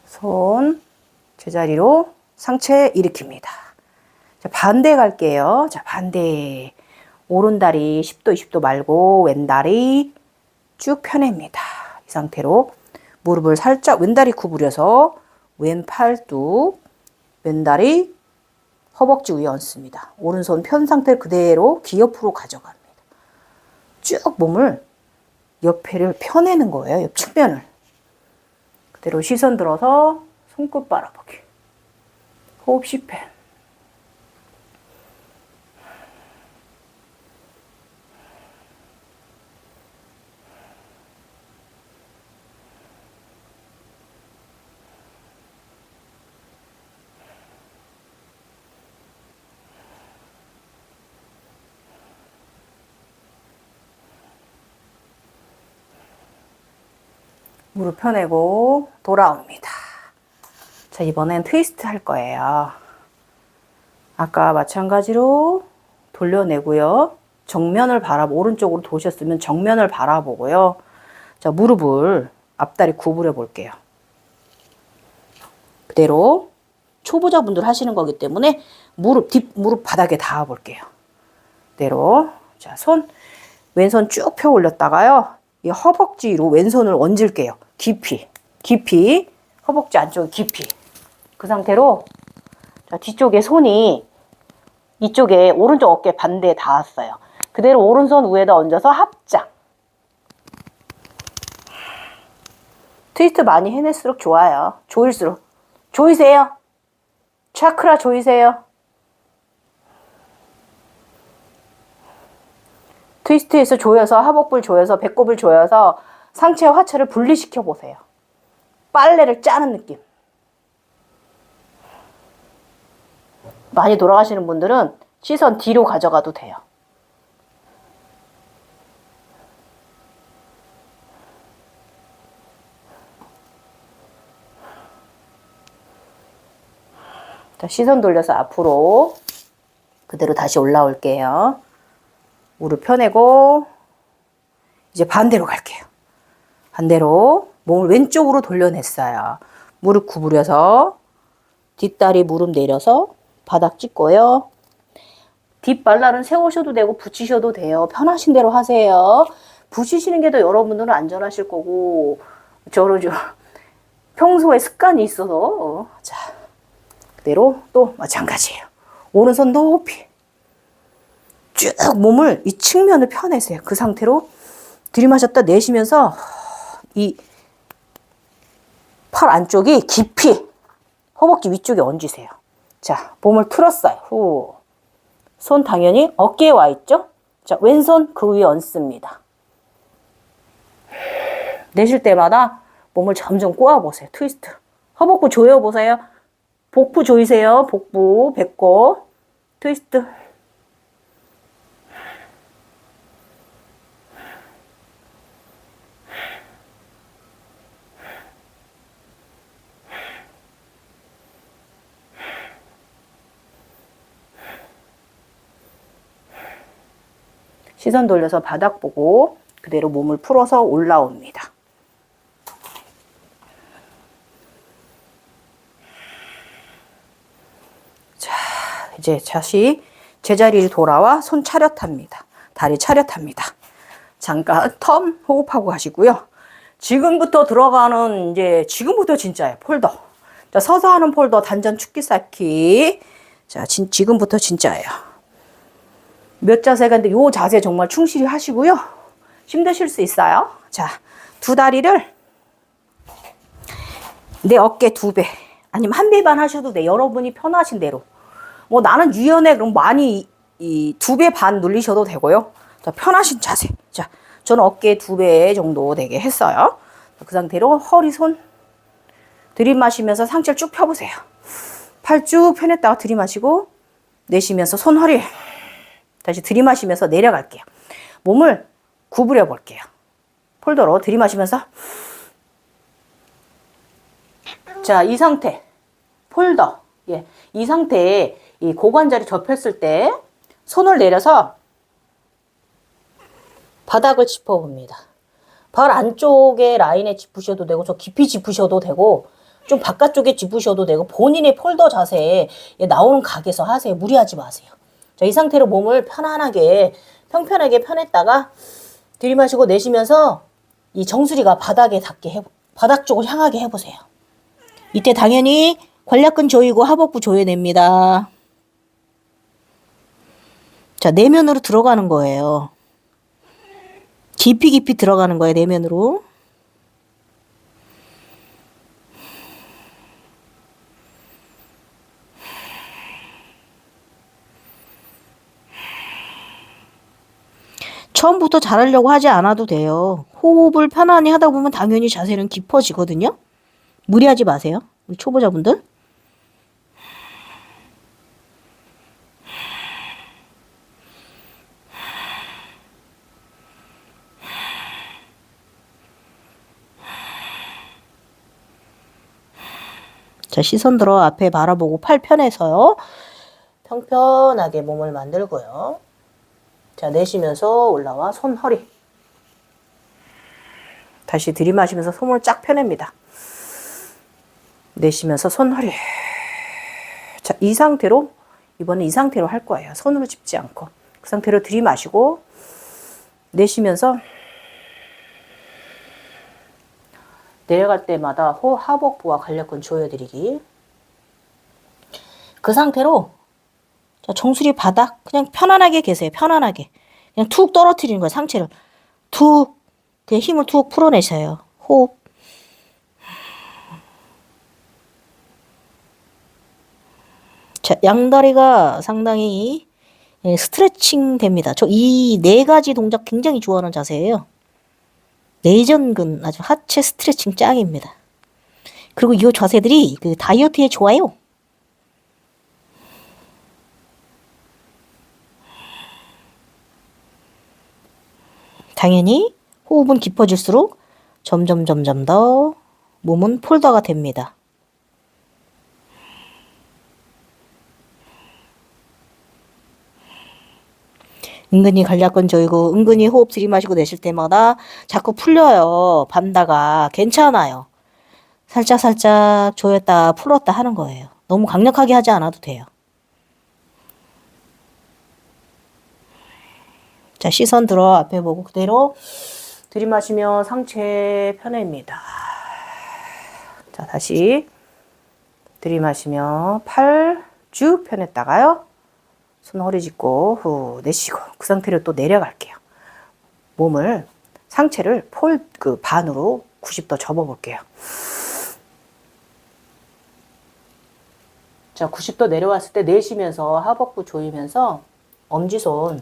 손 제자리로 상체 일으킵니다. 자, 반대 갈게요. 자, 반대. 오른다리 10도, 20도 말고 왼다리 쭉 펴냅니다. 이 상태로 무릎을 살짝 왼다리 구부려서 왼팔뚝, 왼다리 허벅지 위에 얹습니다. 오른손 편 상태 그대로 귀 옆으로 가져갑니다. 쭉 몸을 옆에를 펴내는 거예요. 옆 측면을. 그대로 시선 들어서 손끝 바라보기. 호흡 10회. 무릎 펴내고 돌아옵니다. 자, 이번엔 트위스트 할 거예요. 아까 마찬가지로 돌려내고요. 정면을 오른쪽으로 도셨으면 정면을 바라보고요. 자, 무릎을 앞다리 구부려 볼게요. 그대로 초보자분들 하시는 거기 때문에 무릎 바닥에 닿아 볼게요. 그대로. 자, 왼손 쭉 펴 올렸다가요. 이 허벅지로 왼손을 얹을게요. 깊이 허벅지 안쪽에 깊이. 그 상태로 자, 뒤쪽에 손이 이쪽에 오른쪽 어깨 반대에 닿았어요. 그대로 오른손 위에다 얹어서 합장. 트위스트 많이 해낼수록 좋아요. 조일수록. 조이세요. 차크라 조이세요. 트위스트에서 조여서 하복부를 조여서 배꼽을 조여서 상체와 하체를 분리시켜 보세요. 빨래를 짜는 느낌. 많이 돌아가시는 분들은 시선 뒤로 가져가도 돼요. 자, 시선 돌려서 앞으로 그대로 다시 올라올게요. 무릎 펴내고 이제 반대로 갈게요. 반대로 몸을 왼쪽으로 돌려냈어요. 무릎 구부려서 뒷다리 무릎 내려서 바닥 찍고요. 뒷발날은 세우셔도 되고 붙이셔도 돼요. 편하신 대로 하세요. 붙이시는 게 더 여러분들은 안전하실 거고 저는 좀 평소에 습관이 있어서 자 그대로 또 마찬가지예요. 오른손 높이 쭉 몸을 이 측면을 펴내세요. 그 상태로 들이마셨다 내쉬면서 이 팔 안쪽이 깊이 허벅지 위쪽에 얹으세요. 자, 몸을 틀었어요. 후. 손 당연히 어깨에 와 있죠? 자, 왼손 그 위에 얹습니다. 내쉴 때마다 몸을 점점 꼬아보세요. 트위스트. 허벅부 조여보세요. 복부 조이세요. 복부, 배꼽. 트위스트. 시선 돌려서 바닥 보고 그대로 몸을 풀어서 올라옵니다. 자, 이제 다시 제자리로 돌아와 손 차렷합니다. 다리 차렷합니다. 잠깐 텀 호흡하고 가시고요. 지금부터 들어가는 지금부터 진짜예요. 폴더. 자, 서서 하는 폴더 단전 축기 쌓기. 자, 지금부터 진짜예요. 몇 자세가 있는데 요 자세 정말 충실히 하시고요. 힘드실 수 있어요. 자, 두 다리를 내 어깨 2배 아니면 1배 반 하셔도 돼. 여러분이 편하신 대로. 뭐 나는 유연해 그럼 많이 이 2배 반 눌리셔도 되고요. 자, 편하신 자세. 자, 저는 어깨 2배 정도 되게 했어요. 그 상태로 허리 손 들이마시면서 상체를 쭉 펴보세요. 팔 쭉 펴냈다가 들이마시고 내쉬면서 손 허리 다시 들이마시면서 내려갈게요. 몸을 구부려 볼게요. 폴더로 들이마시면서 자, 이 상태 폴더 예, 이 상태에 이 고관절이 접혔을 때 손을 내려서 바닥을 짚어봅니다. 발 안쪽에 라인에 짚으셔도 되고 저 깊이 짚으셔도 되고 좀 바깥쪽에 짚으셔도 되고 본인의 폴더 자세에 나오는 각에서 하세요. 무리하지 마세요. 자, 이 상태로 몸을 편안하게 평편하게 펴냈다가 들이마시고 내쉬면서 이 정수리가 바닥에 닿게 바닥 쪽을 향하게 해보세요. 이때 당연히 관략근 조이고 하복부 조여냅니다. 자, 내면으로 들어가는 거예요. 깊이 들어가는 거예요. 내면으로. 처음부터 잘하려고 하지 않아도 돼요. 호흡을 편안히 하다 보면 당연히 자세는 깊어지거든요. 무리하지 마세요. 우리 초보자분들. 자, 시선 들어 앞에 바라보고 팔 편해서요. 평편하게 몸을 만들고요. 자, 내쉬면서 올라와 손 허리. 다시 들이마시면서 손을 쫙 펴냅니다. 내쉬면서 손 허리. 자, 이 상태로 이번엔 이 상태로 할 거예요. 손으로 짚지 않고. 그 상태로 들이마시고 내쉬면서 내려갈 때마다 하복부와 관략근 조여드리기. 그 상태로 자, 정수리 바닥 그냥 편안하게 계세요. 편안하게. 그냥 툭 떨어뜨리는 거예요. 상체를. 툭. 그냥 힘을 툭 풀어내셔요. 호흡. 자, 양다리가 상당히 예, 스트레칭 됩니다. 저 이 네 가지 동작 굉장히 좋아하는 자세예요. 내전근 아주 하체 스트레칭 짱입니다. 그리고 이 자세들이 그 다이어트에 좋아요. 당연히 호흡은 깊어질수록 점점 더 몸은 폴더가 됩니다. 은근히 간략근 조이고 은근히 호흡 들이마시고 내쉴 때마다 자꾸 풀려요. 반다가 괜찮아요. 살짝 조였다 풀었다 하는 거예요. 너무 강력하게 하지 않아도 돼요. 자, 시선 들어 앞에 보고 그대로 들이마시며 상체 펴냅니다. 자, 다시 들이마시며 팔 쭉 펴냈다가요. 손 허리 짚고 후 내쉬고 그 상태로 또 내려갈게요. 몸을 상체를 반으로 90도 접어볼게요. 자, 90도 내려왔을 때 내쉬면서 하복부 조이면서 엄지손,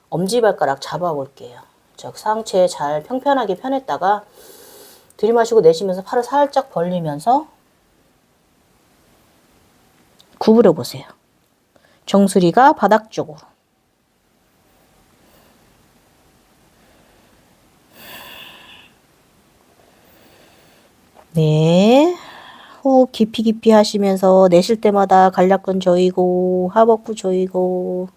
엄지발가락 잡아볼게요. 자, 상체 잘 평평하게 펴냈다가 들이마시고 내쉬면서 팔을 살짝 벌리면서 구부려 보세요. 정수리가 바닥 쪽으로. 네. 호흡 깊이 하시면서 내쉴 때마다 간략근 조이고 하복부 조이고.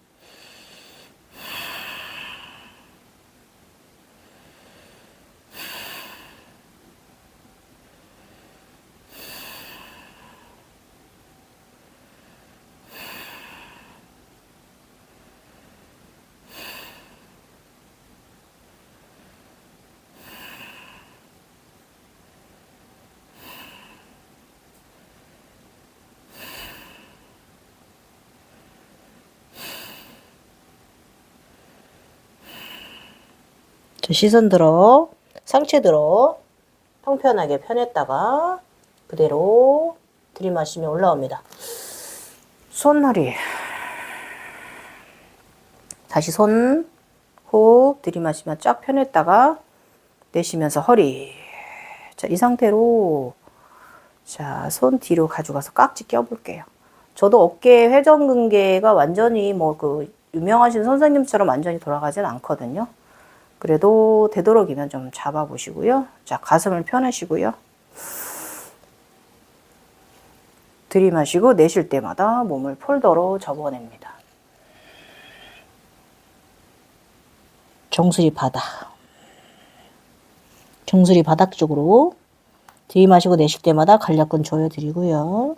시선 들어, 상체 들어, 평평하게 펴냈다가 그대로 들이마시며 올라옵니다. 손허리. 다시 손, 호흡 들이마시며 쫙 펴냈다가 내쉬면서 허리. 자, 이 상태로 자, 손 뒤로 가져가서 깍지 껴볼게요. 저도 어깨 회전근개가 완전히 유명하신 선생님처럼 완전히 돌아가진 않거든요. 그래도 되도록이면 좀 잡아보시고요. 자, 가슴을 펴내시고요. 들이마시고 내쉴 때마다 몸을 폴더로 접어냅니다. 정수리 바닥. 정수리 바닥 쪽으로 들이마시고 내쉴 때마다 간략근 조여드리고요.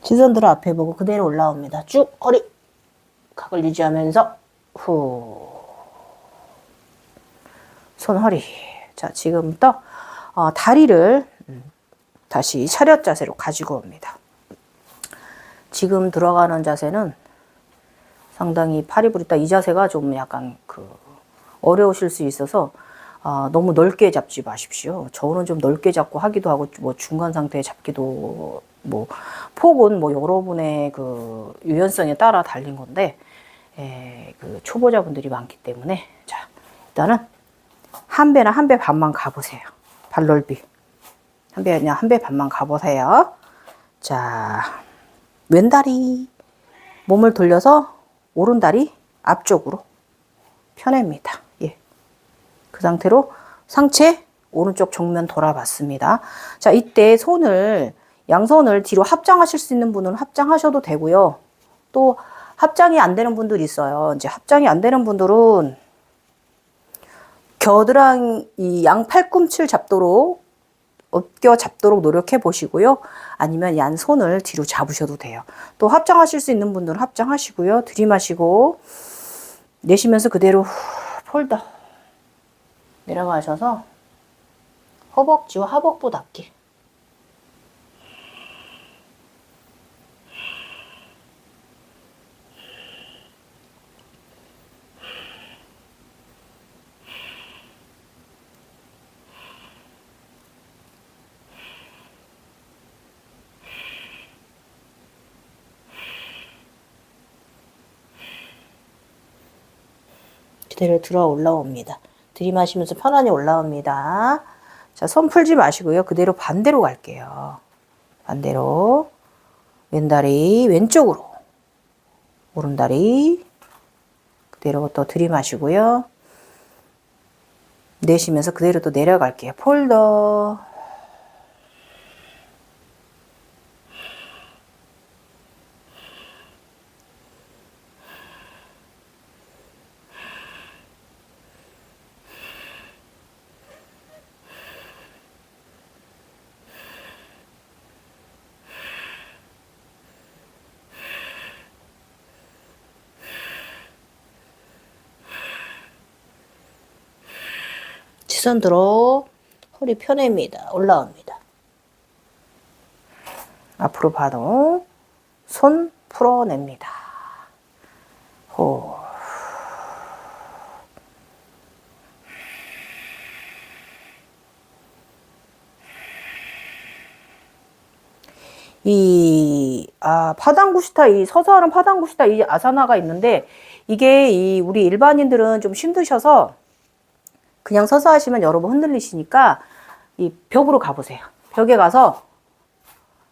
시선 들어 앞에 보고 그대로 올라옵니다. 쭉 허리 각을 유지하면서 후 손 허리. 자, 지금부터 다리를 다시 차렷 자세로 가지고 옵니다. 지금 들어가는 자세는 상당히 팔이 부렸다. 이 자세가 좀 약간 어려우실 수 있어서 너무 넓게 잡지 마십시오. 저는 좀 넓게 잡고 하기도 하고 중간 상태에 잡기도 폭은 여러분의 유연성에 따라 달린 건데 초보자분들이 많기 때문에 자, 일단은 한 배나 한 배 반만 가보세요. 발 넓이 한 배 반만 가보세요. 자, 왼다리 몸을 돌려서 오른다리 앞쪽으로 펴냅니다. 예. 그 상태로 상체 오른쪽 정면 돌아봤습니다. 자, 이때 양손을 뒤로 합장하실 수 있는 분은 합장하셔도 되고요. 또 합장이 안 되는 분들이 있어요. 이제 합장이 안 되는 분들은 겨드랑이 양 팔꿈치를 잡도록 어깨 잡도록 노력해 보시고요. 아니면 양손을 뒤로 잡으셔도 돼요. 또 합장하실 수 있는 분들은 합장하시고요. 들이마시고 내쉬면서 그대로 폴더 내려가셔서 허벅지와 하복부 닿기. 그대로 들어 올라옵니다. 들이마시면서 편안히 올라옵니다. 자, 손 풀지 마시고요. 그대로 반대로 갈게요. 반대로. 왼다리 왼쪽으로. 오른다리 그대로 또 들이마시고요. 내쉬면서 그대로 또 내려갈게요. 폴더. 시선 들어 허리 펴냅니다. 올라옵니다. 앞으로 봐도 손 풀어냅니다. 호. 파당구시타, 이 서서 하는 파당구시타 이 아사나가 있는데, 이게 우리 일반인들은 좀 힘드셔서 그냥 서서 하시면 여러 번 흔들리시니까 이 벽으로 가보세요. 벽에 가서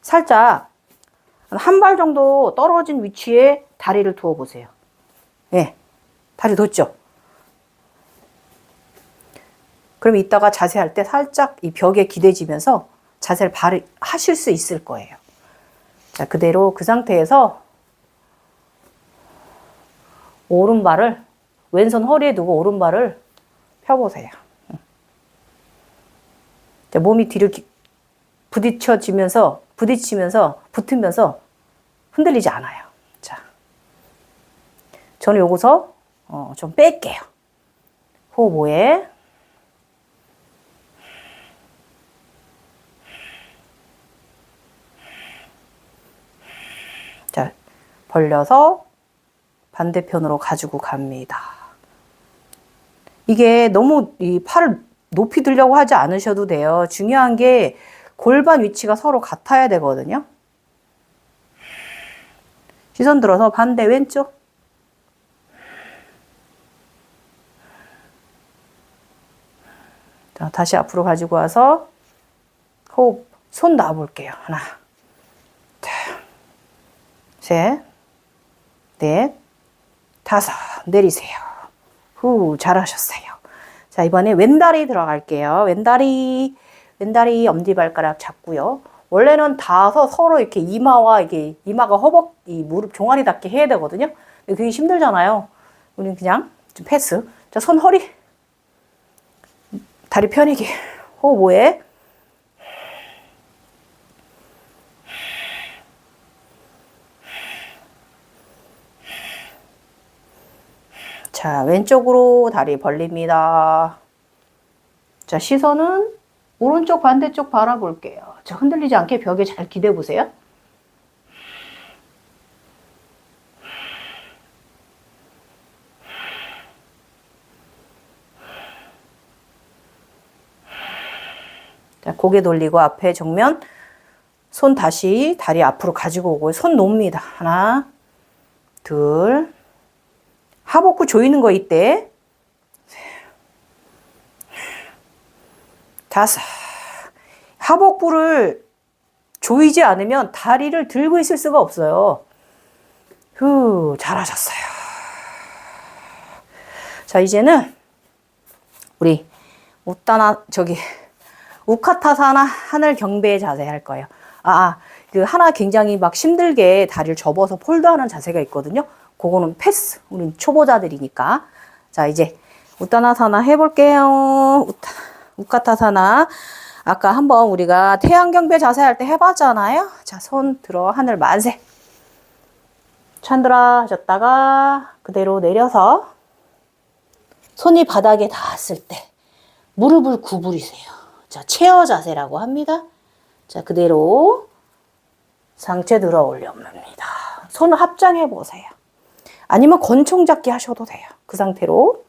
살짝 한 발 정도 떨어진 위치에 다리를 두어 보세요. 예, 다리 뒀죠? 그럼 이따가 자세할 때 살짝 이 벽에 기대지면서 자세를 하실 수 있을 거예요. 자, 그대로 그 상태에서 오른발을 왼손 허리에 두고 오른발을 펴보세요. 자, 몸이 뒤로 부딪히면서 붙으면서 흔들리지 않아요. 자, 저는 요거서 좀 뺄게요. 호흡 5에 자, 벌려서 반대편으로 가지고 갑니다. 이게 너무 이 팔을 높이 들려고 하지 않으셔도 돼요. 중요한 게 골반 위치가 서로 같아야 되거든요. 시선 들어서 반대 왼쪽. 자, 다시 앞으로 가지고 와서 호흡, 손 놔볼게요. 하나, 둘, 셋, 넷, 다섯. 내리세요. 후, 잘하셨어요. 자, 이번에 왼다리 들어갈게요. 왼다리 엄지발가락 잡고요. 원래는 닿아서 서로 이렇게 이마와 이게 이마가 허벅, 이 무릎 종아리 닿게 해야 되거든요. 근데 그게 힘들잖아요. 우리는 그냥 좀 패스. 자, 손 허리. 다리 펴내기. 호흡 5에. 자, 왼쪽으로 다리 벌립니다. 자, 시선은 오른쪽 반대쪽 바라볼게요. 자, 흔들리지 않게 벽에 잘 기대 보세요. 자, 고개 돌리고 앞에 정면. 손 다시 다리 앞으로 가지고 오고 손 놓습니다. 하나, 둘. 하복부 조이는 거 이때. 다섯. 하복부를 조이지 않으면 다리를 들고 있을 수가 없어요. 후, 잘하셨어요. 자, 이제는 우리 우카타사나 하늘 경배의 자세 할 거예요. 그 하나 굉장히 막 힘들게 다리를 접어서 폴더하는 자세가 있거든요. 그거는 패스. 우린 초보자들이니까. 자, 이제 우타나사나 해볼게요. 우카타사나. 아까 한번 우리가 태양경배 자세 할 때 해봤잖아요. 자, 손 들어 하늘 만세. 찬드라 하셨다가 그대로 내려서 손이 바닥에 닿았을 때 무릎을 구부리세요. 자, 체어 자세라고 합니다. 자, 그대로 상체 들어 올려옵니다. 손을 합장해 보세요. 아니면 권총 잡기 하셔도 돼요. 그 상태로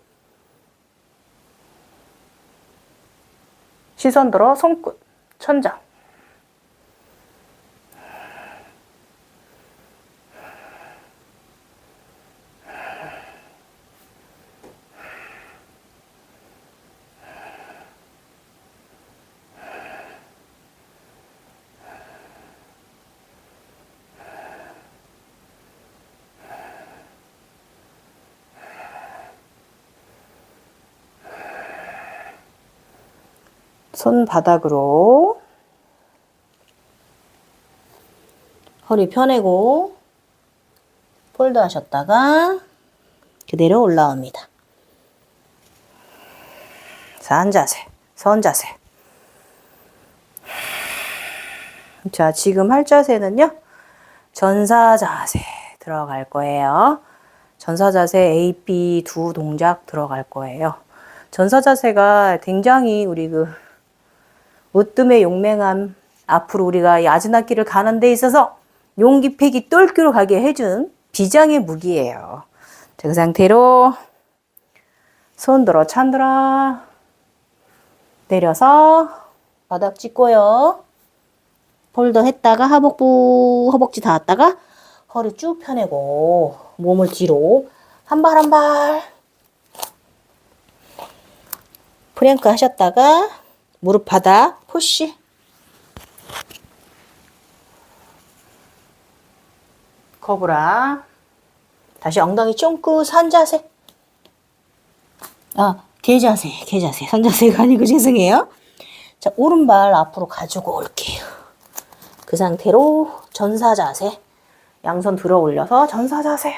시선 들어 손끝, 천장. 손바닥으로 허리 펴내고 폴드 하셨다가 그대로 올라옵니다. 산자세, 선자세. 자, 지금 할 자세는요, 전사자세 들어갈 거예요. 전사자세 A, B 두 동작 들어갈 거예요. 전사자세가 굉장히 우리 으뜸의 용맹함, 앞으로 우리가 이 아즈나길을 가는 데 있어서 용기, 패기, 똘끼로 가게 해준 비장의 무기예요. 자, 그 상태로 손 들어 찬들어 내려서 바닥 짚고요. 폴더 했다가 허벅지 닿았다가 허리 쭉 펴내고 몸을 뒤로 한 발 한 발 프랭크 하셨다가 무릎 바닥 푸시. 거브라. 다시 엉덩이 쫑긋 산자세. 개자세. 산자세가 아니고 죄송해요. 자, 오른발 앞으로 가지고 올게요. 그 상태로 전사자세. 양손 들어 올려서 전사자세.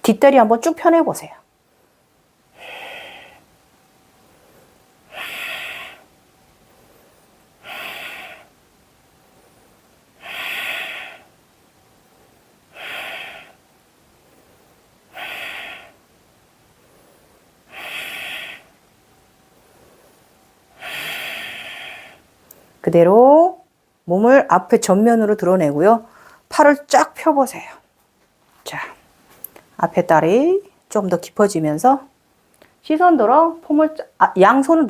뒷다리 한번 쭉 펴내보세요. 그대로 몸을 앞에 전면으로 드러내고요. 팔을 쫙 펴보세요. 자, 앞에 다리 좀 더 깊어지면서 시선 들어 폼을 양손을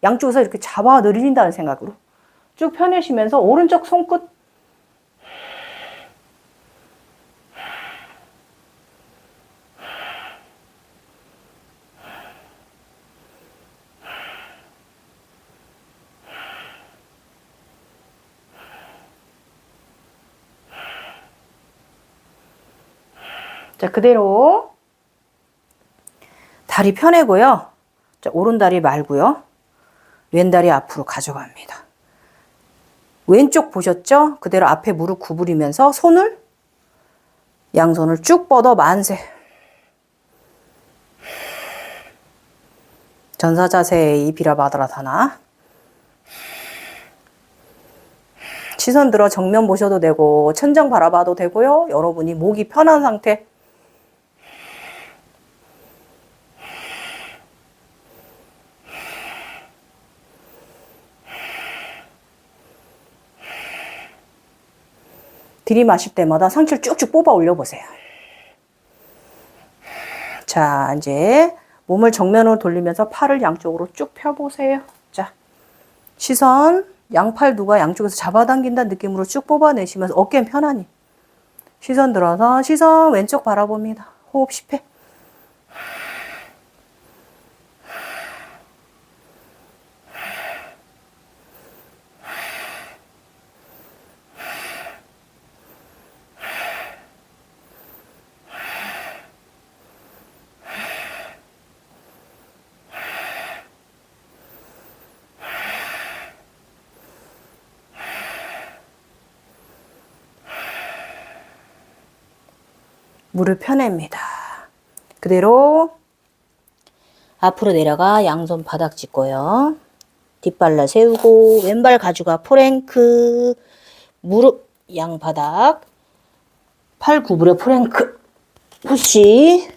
양쪽에서 이렇게 잡아 늘린다는 생각으로 쭉 펴내시면서 오른쪽 손끝 자, 그대로 다리 펴내고요. 자, 오른다리 말고요. 왼다리 앞으로 가져갑니다. 왼쪽 보셨죠? 그대로 앞에 무릎 구부리면서 양손을 쭉 뻗어 만세. 전사자세 비라바드라사나. 시선 들어 정면 보셔도 되고 천장 바라봐도 되고요. 여러분이 목이 편한 상태. 들이마실 때마다 상체를 쭉쭉 뽑아 올려보세요. 자, 이제 몸을 정면으로 돌리면서 팔을 양쪽으로 쭉 펴보세요. 자, 시선, 양팔 누가 양쪽에서 잡아당긴다는 느낌으로 쭉 뽑아내시면서 어깨는 편안히. 시선 들어서 시선 왼쪽 바라봅니다. 호흡 10회. 무릎 펴냅니다. 그대로 앞으로 내려가 양손 바닥 짚고요. 뒷발라 세우고 왼발 가져가 프랭크 무릎 양바닥 팔 구부려 프랭크 푸시.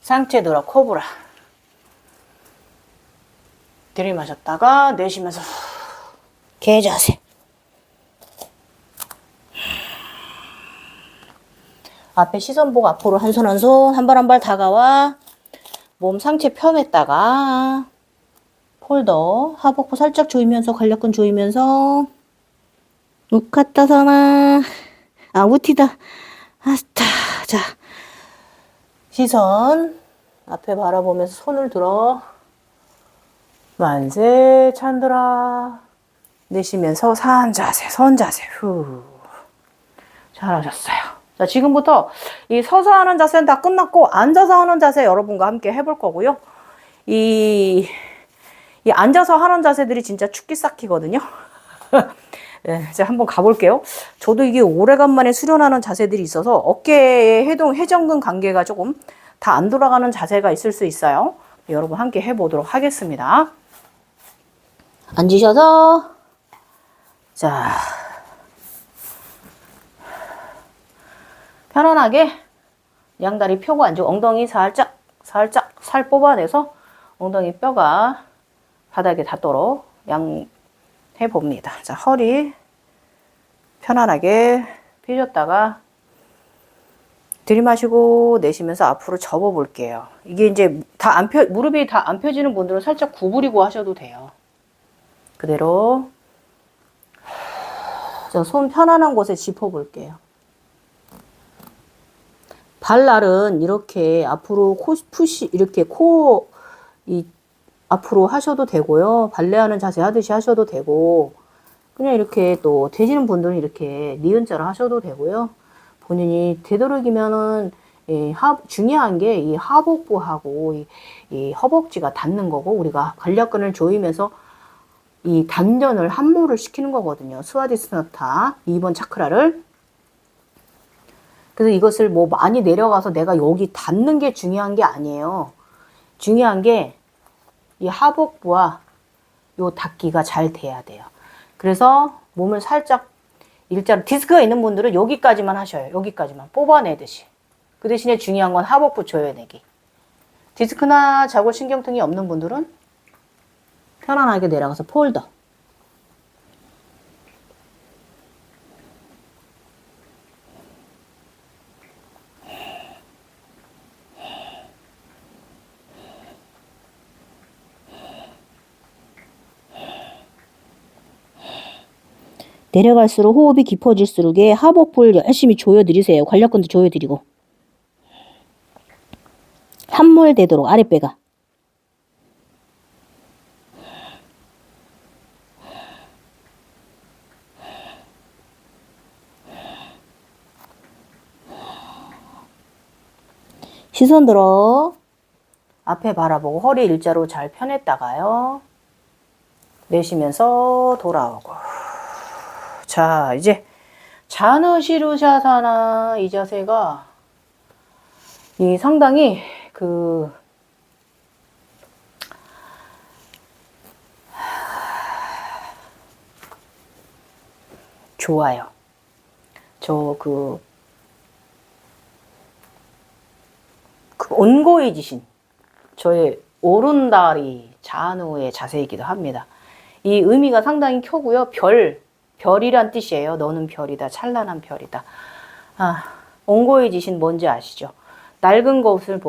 상체 들어 코브라. 들이마셨다가 내쉬면서 개자세. 앞에 시선 보고 앞으로 한 손 한 손, 한 발 한 발 다가와. 몸 상체 펴냈다가 폴더, 하복부 살짝 조이면서 관략근 조이면서 우카타사나 우티다 아스타. 자, 시선 앞에 바라보면서 손을 들어 만세 찬드라. 내쉬면서 산자세, 선자세. 후. 잘하셨어요. 자, 지금부터 이 서서 하는 자세는 다 끝났고 앉아서 하는 자세 여러분과 함께 해볼 거고요. 이 앉아서 하는 자세들이 진짜 축기 쌓기거든요. 네, 이제 한번 가볼게요. 저도 이게 오래간만에 수련하는 자세들이 있어서 어깨의 회전근 관계가 조금 다 안 돌아가는 자세가 있을 수 있어요. 여러분 함께 해보도록 하겠습니다. 앉으셔서 자 편안하게 양다리 펴고 앉고 엉덩이 살짝 살 뽑아내서 엉덩이 뼈가 바닥에 닿도록 해봅니다. 자, 허리 편안하게 펴줬다가 들이마시고 내쉬면서 앞으로 접어 볼게요. 이게 이제 무릎이 다 안 펴지는 분들은 살짝 구부리고 하셔도 돼요. 그대로 자, 손 편안한 곳에 짚어 볼게요. 발날은 이렇게 앞으로 이렇게 앞으로 하셔도 되고요. 발레하는 자세 하듯이 하셔도 되고, 그냥 이렇게 또 되시는 분들은 이렇게 니은자로 하셔도 되고요. 본인이 되도록이면은 중요한 게 이 하복부하고 이 허벅지가 닿는 거고, 우리가 관략근을 조이면서 이 단전을 함몰을 시키는 거거든요. 스와디스나타 2번 차크라를. 그래서 이것을 뭐 많이 내려가서 내가 여기 닿는 게 중요한 게 아니에요. 중요한 게 이 하복부와 요 닿기가 잘 돼야 돼요. 그래서 몸을 살짝 일자로 디스크가 있는 분들은 여기까지만 하셔요. 여기까지만 뽑아내듯이. 그 대신에 중요한 건 하복부 조여내기. 디스크나 자골신경통이 없는 분들은 편안하게 내려가서 폴더. 내려갈수록 호흡이 깊어질수록 하복부를 열심히 조여드리세요. 관략근도 조여드리고. 함몰되도록 아랫배가. 시선 들어. 앞에 바라보고 허리 일자로 잘 펴냈다가요. 내쉬면서 돌아오고. 자, 이제 자누시루샤사나 이 자세가 상당히 좋아요. 온고해지신 저의 오른다리 자누의 자세이기도 합니다. 이 의미가 상당히 켜고요. 별이란 뜻이에요. 너는 별이다. 찬란한 별이다. 온고해지신 뭔지 아시죠? 낡은 것을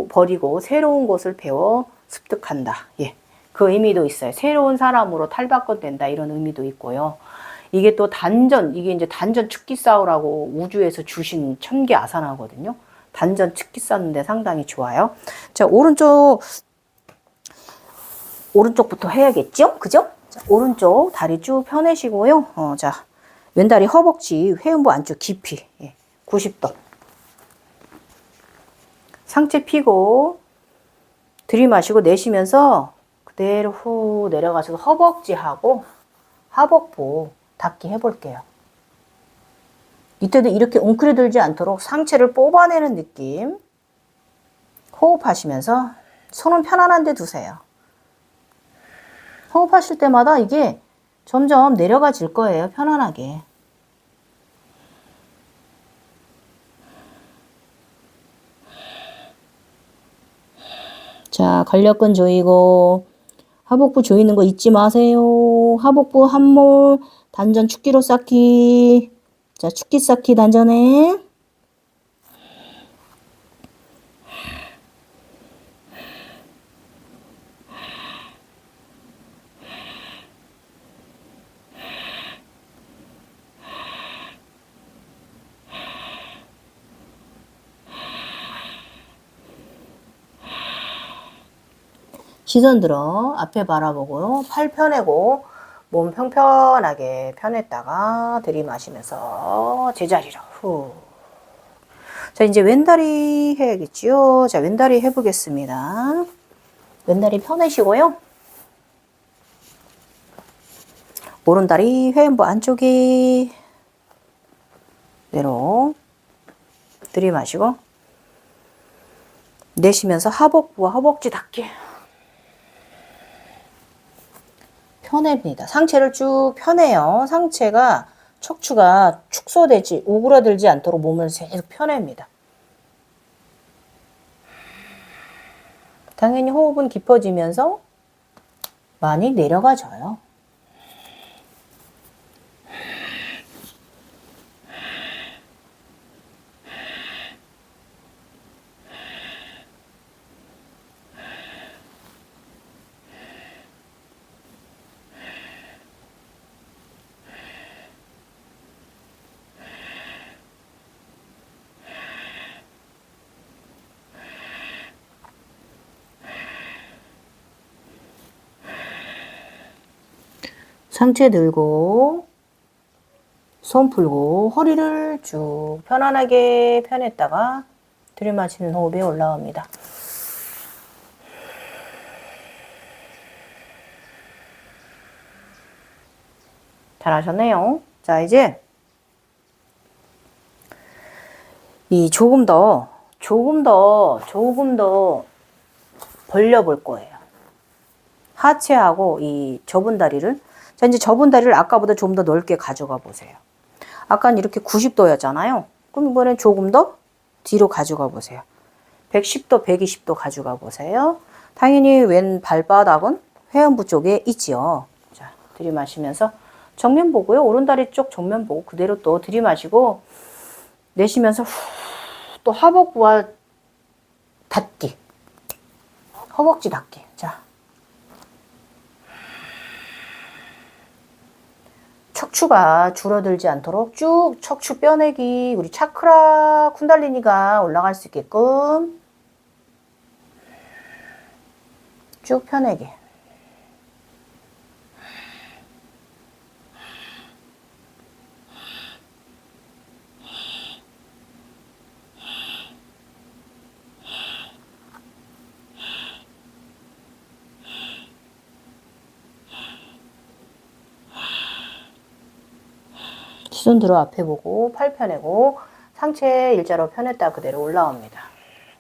버리고 새로운 것을 배워 습득한다. 예, 그 의미도 있어요. 새로운 사람으로 탈바꿈된다. 이런 의미도 있고요. 이게 또 이게 이제 단전 축기 싸우라고 우주에서 주신 천개 아사나거든요. 단전 축기 싸는데 상당히 좋아요. 자, 오른쪽부터 해야겠죠? 그죠? 자, 오른쪽 다리 쭉 펴내시고요. 자, 왼다리 허벅지 회음부 안쪽 깊이 90도. 상체 펴고 들이마시고 내쉬면서 그대로 후 내려가셔서 허벅지하고 하복부 닿기 해볼게요. 이때도 이렇게 웅크려들지 않도록 상체를 뽑아내는 느낌. 호흡하시면서 손은 편안한 데 두세요. 호흡하실 때마다 이게 점점 내려가질 거예요. 편안하게. 자, 간략근 조이고 하복부 조이는 거 잊지 마세요. 하복부 한몰 단전 축기로 쌓기. 자, 축기 쌓기 단전해. 시선 들어 앞에 바라보고 팔 펴내고 몸 평평하게 펴냈다가 들이마시면서 제자리로 후. 자, 이제 왼다리 해야겠지요. 자, 왼다리 해보겠습니다. 왼다리 펴내시고요. 오른다리 회음부 안쪽에 내로 들이마시고 내쉬면서 하복부와 허벅지 닿게 펴냅니다. 상체를 쭉 펴내요. 상체가 척추가 축소되지 오그라들지 않도록 몸을 계속 펴냅니다. 당연히 호흡은 깊어지면서 많이 내려가져요. 상체 들고 손 풀고 허리를 쭉 편안하게 펴냈다가 들이마시는 호흡에 올라옵니다. 잘하셨네요. 자, 이제 이 조금 더 벌려볼 거예요. 하체하고 이 접은 다리를. 자, 이제 접은 다리를 아까보다 좀 더 넓게 가져가 보세요. 아까는 이렇게 90도였잖아요. 그럼 이번엔 조금 더 뒤로 가져가 보세요. 110도, 120도 가져가 보세요. 당연히 왼 발바닥은 회음부 쪽에 있지요. 자, 들이마시면서 정면 보고요. 오른다리 쪽 정면 보고 그대로 또 들이마시고 내쉬면서 또 하복부와 닿기. 허벅지 닿기. 자. 척추가 줄어들지 않도록 쭉 척추 뼈내기, 우리 차크라 쿤달리니가 올라갈 수 있게끔 쭉 펴내기. 시선 들어 앞에 보고 팔 펴내고 상체 일자로 펴냈다 그대로 올라옵니다.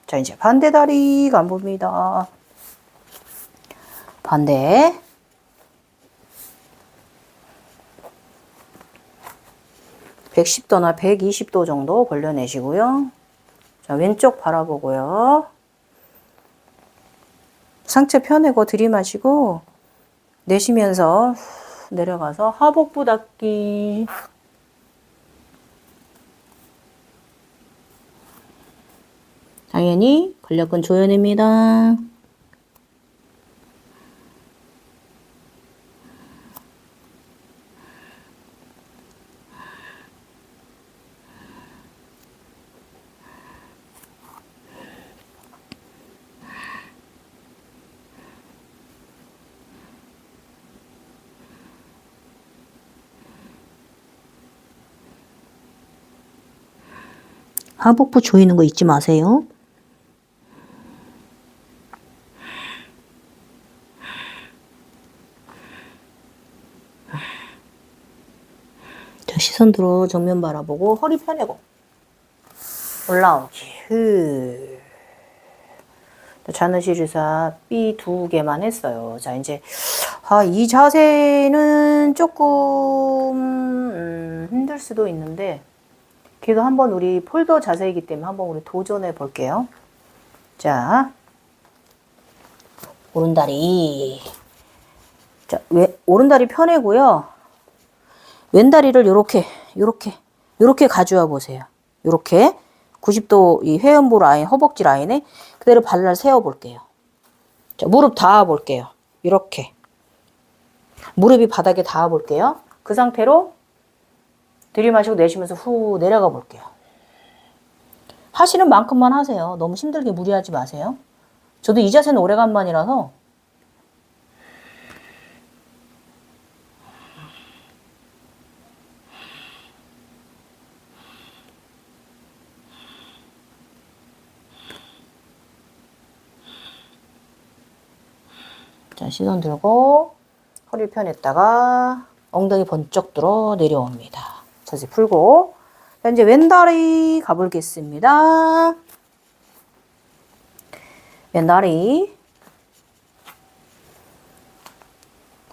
자, 이제 반대 다리 간봅니다. 반대. (110도나) (120도) 정도 벌려내시고요. 자, 왼쪽 바라보고요. 상체 펴내고 들이마시고 내쉬면서 내려가서 하복부 닫기. 당연히 근력근 조여냅니다. 하복부 조이는 거 잊지 마세요. 자, 시선 들어 정면 바라보고 허리 펴내고 올라오기. 자느시르사 B 2개만 했어요. 자, 이제 이 자세는 조금 힘들 수도 있는데 그래도 한번 우리 폴더 자세이기 때문에 한번 우리 도전해 볼게요. 자, 오른다리. 자, 오른다리 펴내고요. 왼다리를 요렇게 가져와 보세요. 요렇게 90도 이 회음부 라인, 허벅지 라인에 그대로 발을 세워 볼게요. 자, 무릎 닿아 볼게요. 이렇게. 무릎이 바닥에 닿아 볼게요. 그 상태로 들이마시고 내쉬면서 후 내려가 볼게요. 하시는 만큼만 하세요. 너무 힘들게 무리하지 마세요. 저도 이 자세는 오래간만이라서 자, 시선 들고 허리 펴냈다가 엉덩이 번쩍 들어 내려옵니다. 자세 풀고 자, 이제 왼다리 가보겠습니다. 왼다리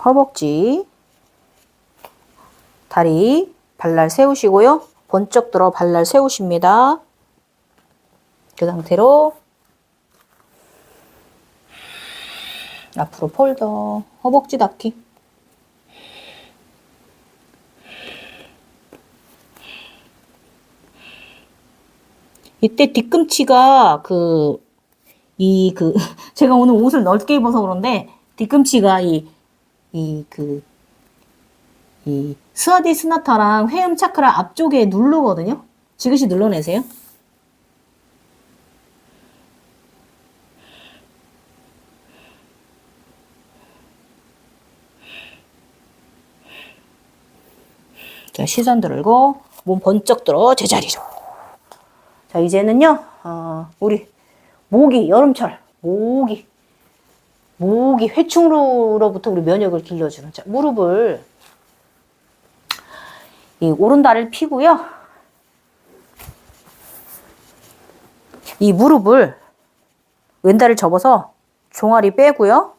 허벅지 다리 발날 세우시고요. 번쩍 들어 발날 세우십니다. 그 상태로 앞으로 폴더 허벅지 닿기. 이때 뒤꿈치가 제가 오늘 옷을 넓게 입어서 그런데 뒤꿈치가 이 스와디 스나타랑 회음 차크라 앞쪽에 누르거든요. 지그시 눌러내세요. 자, 시선 들고 몸 번쩍 들어 제자리로. 자, 이제는요, 우리 모기, 여름철, 모기 회충으로부터 우리 면역을 길러주는. 자, 무릎을, 이 오른다리를 펴고요. 이 무릎을 왼다리를 접어서 종아리 빼고요.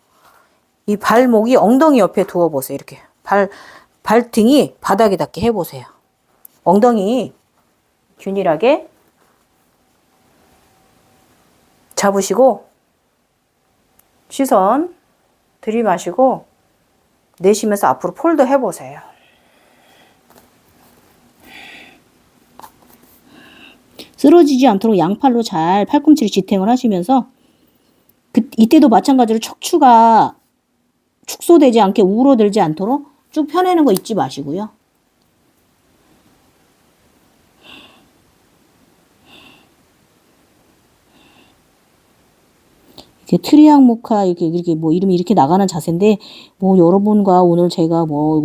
이 발목이 엉덩이 옆에 두어보세요. 이렇게. 발등이 바닥에 닿게 해보세요. 엉덩이 균일하게 잡으시고 시선 들이마시고 내쉬면서 앞으로 폴더 해보세요. 쓰러지지 않도록 양팔로 잘 팔꿈치를 지탱을 하시면서 이때도 마찬가지로 척추가 축소되지 않게 우러들지 않도록 쭉 펴내는 거 잊지 마시고요. 이렇게 트리앙모카 이렇게 뭐 이름이 이렇게 나가는 자세인데 뭐 여러분과 오늘 제가 뭐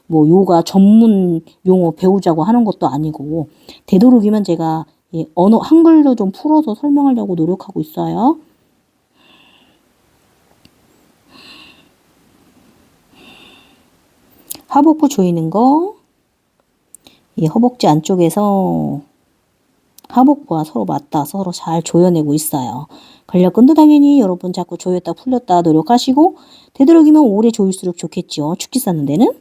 요가 전문 용어 배우자고 하는 것도 아니고 되도록이면 제가 언어 한글로 좀 풀어서 설명하려고 노력하고 있어요. 하복부 조이는 거, 이 허벅지 안쪽에서 하복부와 서로 맞닿아 서로 잘 조여내고 있어요. 근력근도 당연히 여러분 자꾸 조였다 풀렸다 노력하시고 되도록이면 오래 조일수록 좋겠죠. 축지 쌓는 데는.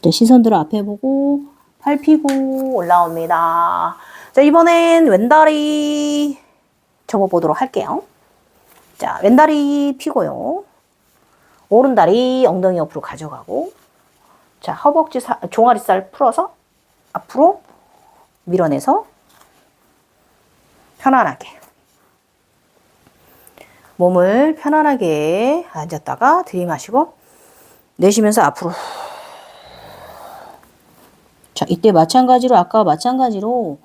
자, 시선 들어 앞에 보고 팔 펴고 올라옵니다. 자, 이번엔 왼다리 접어보도록 할게요. 자, 왼다리 펴고요. 오른다리 엉덩이 옆으로 가져가고 자, 허벅지 종아리살 풀어서 앞으로 밀어내서 편안하게 몸을 편안하게 앉았다가 들이마시고 내쉬면서 앞으로. 자, 이때 마찬가지로 아까와 마찬가지로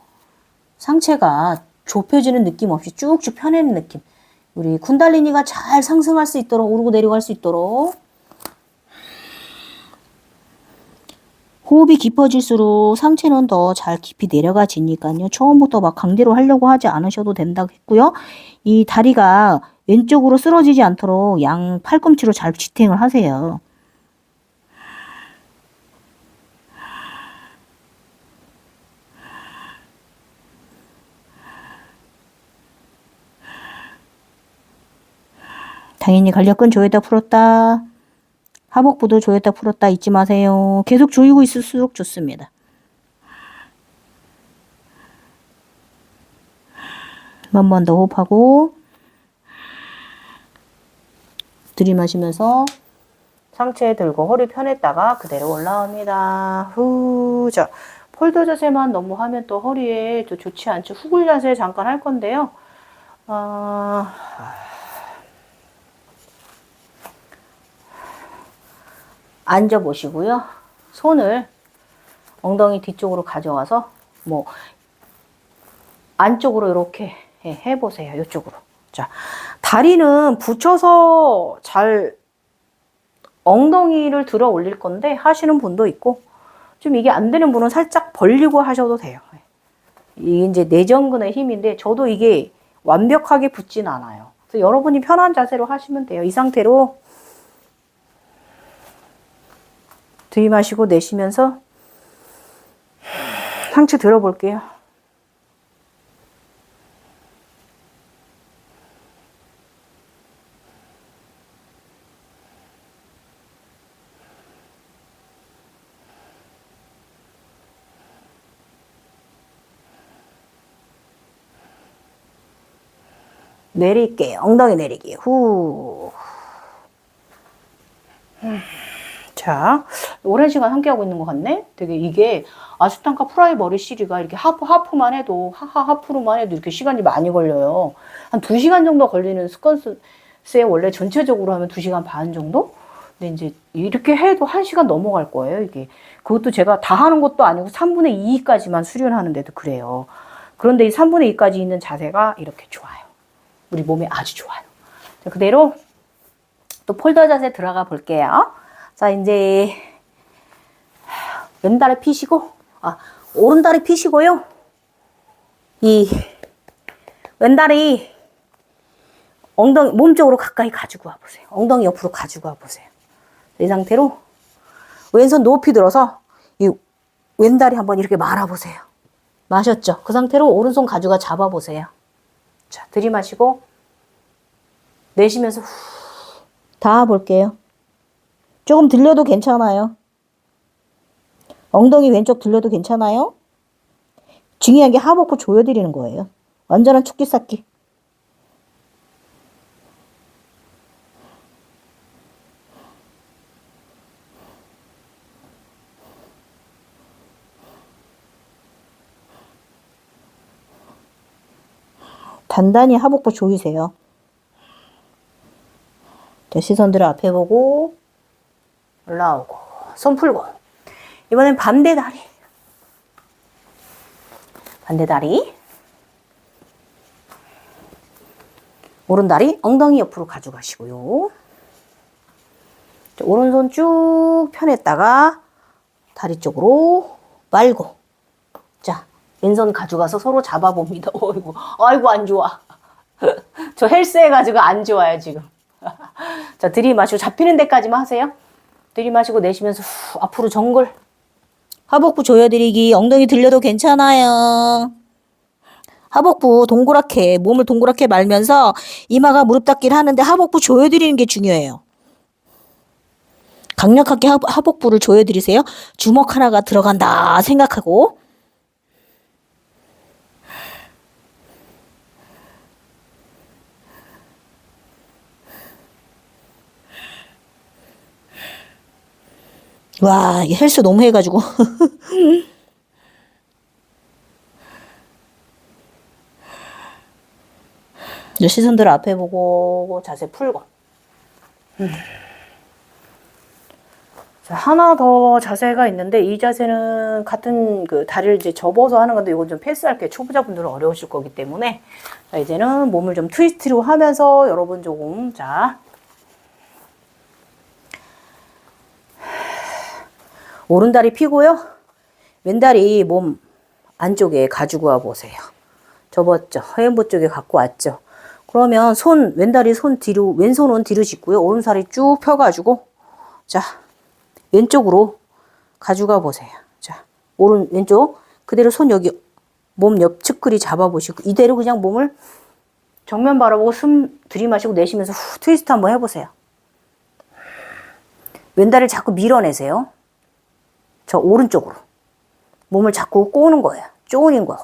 상체가 좁혀지는 느낌 없이 쭉쭉 펴내는 느낌. 우리 쿤달리니가 잘 상승할 수 있도록 오르고 내려갈 수 있도록 호흡이 깊어질수록 상체는 더 잘 깊이 내려가지니까요. 처음부터 막 강제로 하려고 하지 않으셔도 된다고 했고요. 이 다리가 왼쪽으로 쓰러지지 않도록 양 팔꿈치로 잘 지탱을 하세요. 당연히 간략근 조였다 풀었다. 하복부도 조였다 풀었다 잊지 마세요. 계속 조이고 있을수록 좋습니다. 한 번 더 호흡하고 들이마시면서 상체 들고 허리 펴냈다가 그대로 올라옵니다. 후. 자, 폴더 자세만 너무 하면 또 허리에 또 좋지 않죠. 후굴 자세 잠깐 할 건데요. 앉아 보시고요. 손을 엉덩이 뒤쪽으로 가져와서 뭐 안쪽으로 이렇게 해보세요. 이쪽으로. 자, 다리는 붙여서 잘 엉덩이를 들어 올릴 건데 하시는 분도 있고 좀 이게 안 되는 분은 살짝 벌리고 하셔도 돼요. 이게 이제 내전근의 힘인데 저도 이게 완벽하게 붙진 않아요. 그래서 여러분이 편한 자세로 하시면 돼요. 이 상태로 들이마시고 내쉬면서 상체 들어볼게요. 내릴게요. 엉덩이 내리기. 후. 자, 오랜 시간 함께하고 있는 것 같네? 되게 이게 아슈탄카 프라이머리 시리가 이렇게 하프만 해도, 하프로만 해도 이렇게 시간이 많이 걸려요. 한 2시간 정도 걸리는 스컨스에 원래 전체적으로 하면 2시간 반 정도? 근데 이제 이렇게 해도 1시간 넘어갈 거예요, 이게. 그것도 제가 다 하는 것도 아니고 3분의 2까지만 수련하는데도 그래요. 그런데 이 3분의 2까지 있는 자세가 이렇게 좋아요. 우리 몸에 아주 좋아요. 자, 그대로 또 폴더 자세 들어가 볼게요. 자, 이제 왼다리 펴시고, 오른다리 펴시고요. 이 왼다리 엉덩이 몸 쪽으로 가까이 가지고 와 보세요. 엉덩이 옆으로 가지고 와 보세요. 이 상태로 왼손 높이 들어서 이 왼다리 한번 이렇게 말아 보세요. 마셨죠? 그 상태로 오른손 가져가 잡아 보세요. 자, 들이마시고 내쉬면서 후 닿아 볼게요. 조금 들려도 괜찮아요. 엉덩이 왼쪽 들려도 괜찮아요. 중요한 게 하복부 조여드리는 거예요. 완전한 축기 쌓기. 단단히 하복부 조이세요. 자, 시선들을 앞에 보고 올라오고 손 풀고 이번엔 반대 다리. 반대 다리. 오른 다리 엉덩이 옆으로 가져가시고요. 자, 오른손 쭉 펴냈다가 다리 쪽으로 말고. 자, 왼손 가져가서 서로 잡아봅니다. 어이구, 아이고, 안 좋아. 저 헬스 해가지고 안 좋아요, 지금. 자, 들이마시고 잡히는 데까지만 하세요. 들이마시고 내쉬면서 후, 앞으로 정글. 하복부 조여드리기. 엉덩이 들려도 괜찮아요. 하복부 동그랗게, 몸을 동그랗게 말면서 이마가 무릎 닿기를 하는데 하복부 조여드리는 게 중요해요. 강력하게 하복부를 조여드리세요. 주먹 하나가 들어간다 생각하고. 와, 이 헬스 너무 해가지고. 시선들 앞에 보고 자세 풀고. 자, 하나 더 자세가 있는데 이 자세는 같은 그 다리를 이제 접어서 하는 건데 이건 좀 패스할게요. 초보자분들은 어려우실 거기 때문에. 자, 이제는 몸을 좀 트위스트로 하면서 여러분 조금 자 오른다리 펴고요. 왼다리 몸 안쪽에 가지고 와 보세요. 접었죠. 하연부 쪽에 갖고 왔죠. 그러면 왼다리 손 뒤로, 왼손은 뒤로 짚고요. 오른살이 쭉 펴가지고, 자, 왼쪽으로 가져가 보세요. 자, 왼쪽. 그대로 손 여기, 몸 옆측근이 잡아보시고, 이대로 그냥 몸을 정면 바라보고 숨 들이마시고 내쉬면서 후, 트위스트 한번 해보세요. 왼다리를 자꾸 밀어내세요. 저 오른쪽으로. 몸을 자꾸 꼬는 거예요. 쪼는 거예요.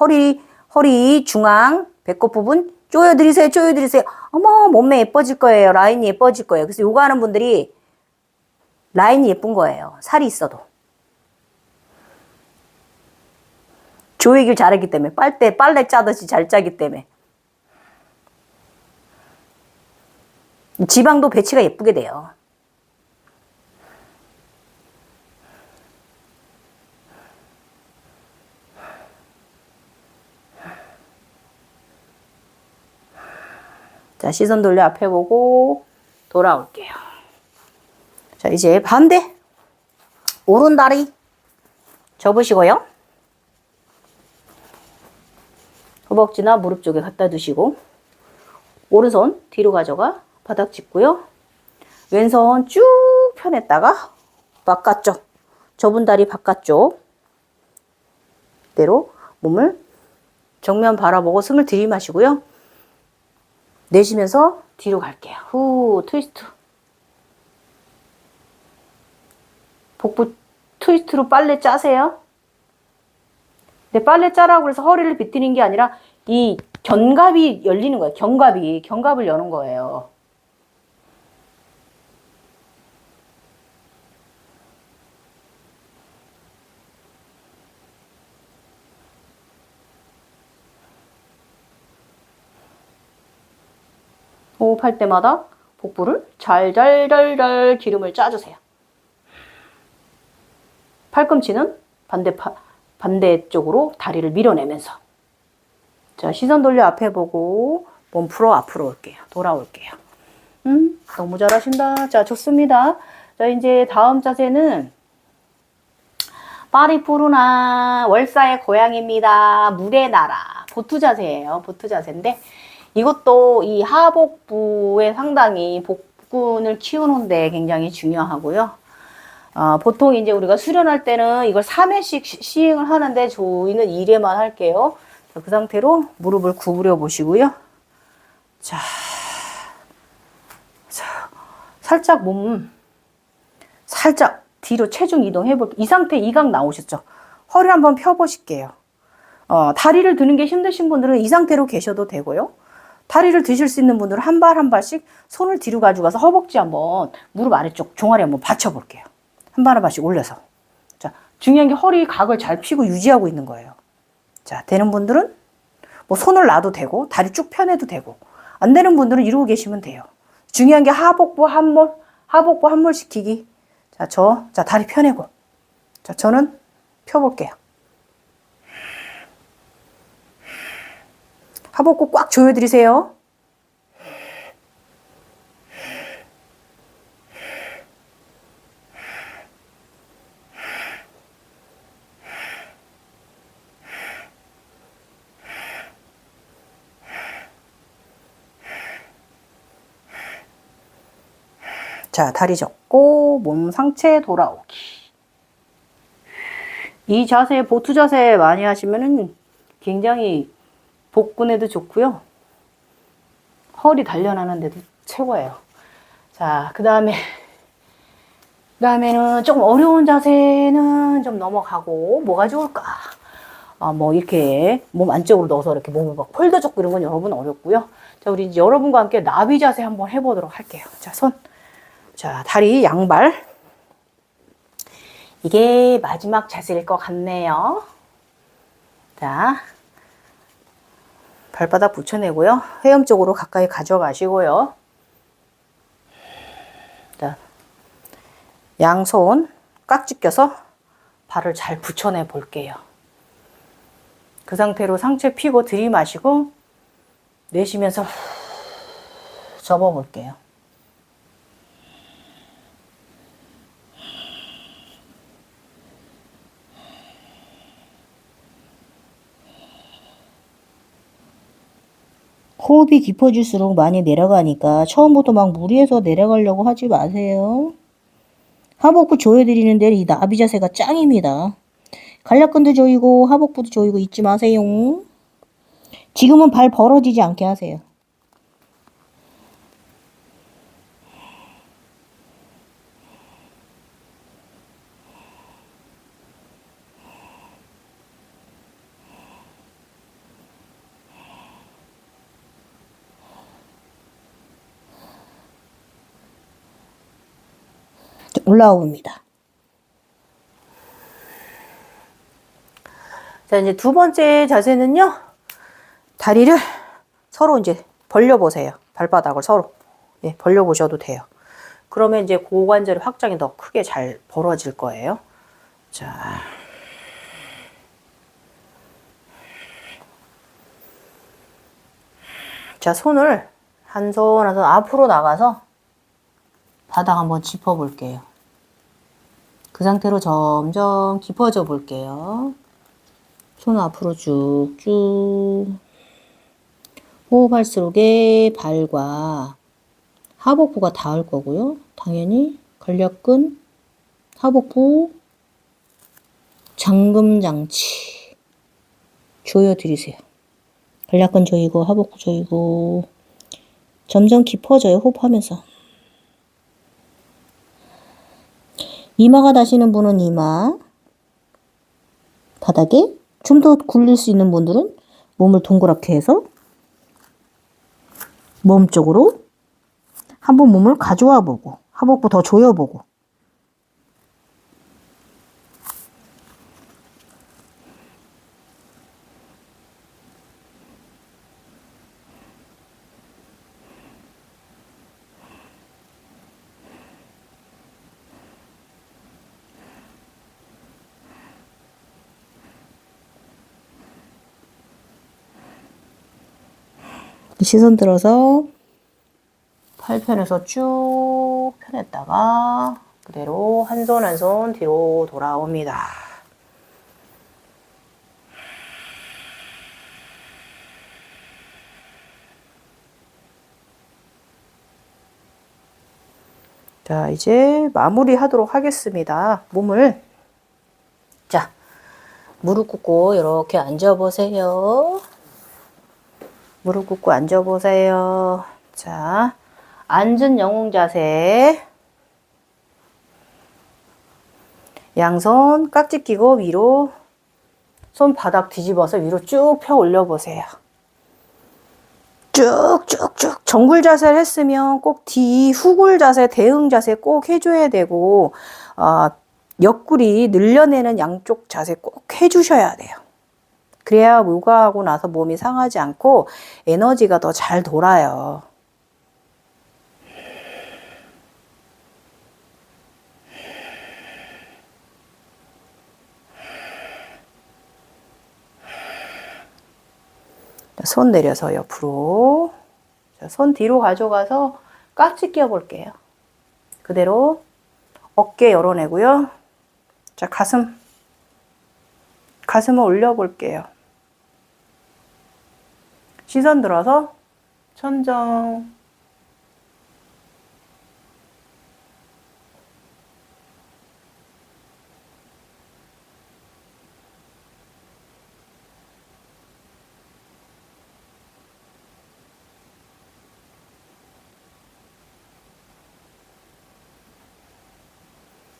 허리 중앙, 배꼽 부분 조여드리세요, 조여드리세요. 어머, 몸매 예뻐질 거예요. 라인이 예뻐질 거예요. 그래서 요거 하는 분들이 라인이 예쁜 거예요. 살이 있어도. 조이길 잘했기 때문에. 빨래 짜듯이 잘 짜기 때문에. 지방도 배치가 예쁘게 돼요. 자, 시선 돌려 앞에 보고 돌아올게요. 자, 이제 반대. 오른 다리 접으시고요. 허벅지나 무릎 쪽에 갖다 두시고 오른손 뒤로 가져가 바닥 짚고요. 왼손 쭉 펴냈다가 바깥쪽, 접은 다리 바깥쪽 대로 몸을 정면 바라보고 숨을 들이마시고요. 내쉬면서 뒤로 갈게요. 후, 트위스트. 복부 트위스트로 빨래 짜세요. 근데 빨래 짜라고 해서 허리를 비틀는 게 아니라 이 견갑이 열리는 거예요. 견갑을 여는 거예요. 호흡할 때마다 복부를 잘잘잘잘 기름을 짜주세요. 팔꿈치는 반대쪽으로 다리를 밀어내면서. 자, 시선 돌려 앞에 보고 몸 풀어 앞으로 올게요. 돌아올게요. 너무 잘하신다. 자, 좋습니다. 자, 이제 다음 자세는 파리푸르나 월사의 고향입니다. 물의 나라. 보트 자세예요. 보트 자세인데 이것도 이 하복부에 상당히 복근을 키우는데 굉장히 중요하고요. 보통 이제 우리가 수련할 때는 이걸 3회씩 시행을 하는데 저희는 1회만 할게요. 자, 그 상태로 무릎을 구부려 보시고요. 자, 살짝 몸 살짝 뒤로 체중 이동해 볼게요. 이 상태 이각 나오셨죠? 허리 한번 펴 보실게요. 다리를 드는 게 힘드신 분들은 이 상태로 계셔도 되고요. 다리를 드실 수 있는 분들은 한 발 한 발씩 손을 뒤로 가져가서 허벅지 한번 무릎 아래쪽 종아리 한번 받쳐 볼게요. 한 발 한 발씩 올려서. 자, 중요한 게 허리 각을 잘 펴고 유지하고 있는 거예요. 자, 되는 분들은 뭐 손을 놔도 되고 다리 쭉 펴내도 되고 안 되는 분들은 이러고 계시면 돼요. 중요한 게 하복부 함몰 시키기. 자, 다리 펴내고. 자, 저는 펴볼게요. 하복부 꽉 조여드리세요. 자, 다리 접고 몸 상체 돌아오기. 이 자세, 보트 자세 많이 하시면은 굉장히 복근에도 좋고요. 허리 단련하는 데도 최고예요. 자, 그다음에는 조금 어려운 자세는 좀 넘어가고 뭐가 좋을까? 뭐 이렇게 몸 안쪽으로 넣어서 이렇게 몸을 막 폴더 젓고 이런 건 여러분 어렵고요. 자, 우리 이제 여러분과 함께 나비 자세 한번 해보도록 할게요. 자, 자, 다리 양발. 이게 마지막 자세일 것 같네요. 자, 발바닥 붙여내고요. 회음 쪽으로 가까이 가져가시고요. 자, 양손 깍지 껴서 발을 잘 붙여내 볼게요. 그 상태로 상체 펴고 들이마시고 내쉬면서 접어 볼게요. 호흡이 깊어질수록 많이 내려가니까 처음부터 막 무리해서 내려가려고 하지 마세요. 하복부 조여드리는 데는 이 나비 자세가 짱입니다. 간략근도 조이고 하복부도 조이고 잊지 마세요. 지금은 발 벌어지지 않게 하세요. 올라옵니다. 자, 이제 두 번째 자세는요. 다리를 서로 이제 벌려보세요. 발바닥을 서로. 예, 벌려보셔도 돼요. 그러면 이제 고관절 확장이 더 크게 잘 벌어질 거예요. 자. 자, 손을 한 손 한 손 앞으로 나가서 바닥 한번 짚어 볼게요. 그 상태로 점점 깊어져 볼게요. 손 앞으로 쭉쭉. 호흡할수록에 발과 하복부가 닿을 거고요. 당연히 근력근, 하복부, 잠금장치 조여드리세요. 근력근 조이고 하복부 조이고 점점 깊어져요. 호흡하면서. 이마가 닿으시는 분은 이마 바닥에, 좀 더 굴릴 수 있는 분들은 몸을 동그랗게 해서 몸 쪽으로 한번 몸을 가져와 보고 하복부 더 조여보고. 시선 들어서 팔편에서 쭉 펴냈다가 그대로 한 손 한 손 뒤로 돌아옵니다. 자, 이제 마무리 하도록 하겠습니다. 몸을. 자, 무릎 꿇고 이렇게 앉아보세요. 무릎 꿇고 앉아보세요. 자, 앉은 영웅 자세. 양손 깍지 끼고 위로, 손바닥 뒤집어서 위로 쭉 펴 올려보세요. 쭉쭉쭉. 정굴 자세를 했으면 꼭 후굴 자세, 대응 자세 꼭 해줘야 되고, 옆구리 늘려내는 양쪽 자세 꼭 해주셔야 돼요. 그래야 요가하고 나서 몸이 상하지 않고 에너지가 더 잘 돌아요. 손 내려서 옆으로. 자, 손 뒤로 가져가서 깍지 끼워 볼게요. 그대로 어깨 열어내고요. 자, 가슴을 올려 볼게요. 시선 들어서 천정.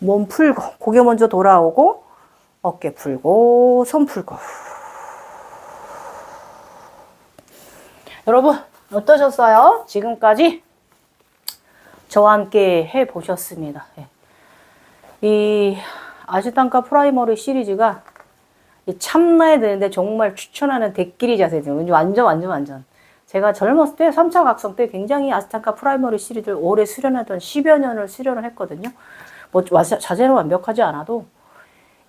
몸 풀고, 고개 먼저 돌아오고, 어깨 풀고, 손 풀고. 여러분, 어떠셨어요? 지금까지 저와 함께 해보셨습니다. 이 아시탄카 프라이머리 시리즈가 참나야 되는데 정말 추천하는 대끼리 자세죠. 완전. 제가 젊었을 때 3차 각성 때 굉장히 아시탄카 프라이머리 시리즈를 오래 수련하던 10여 년을 수련을 했거든요. 뭐 자세는 완벽하지 않아도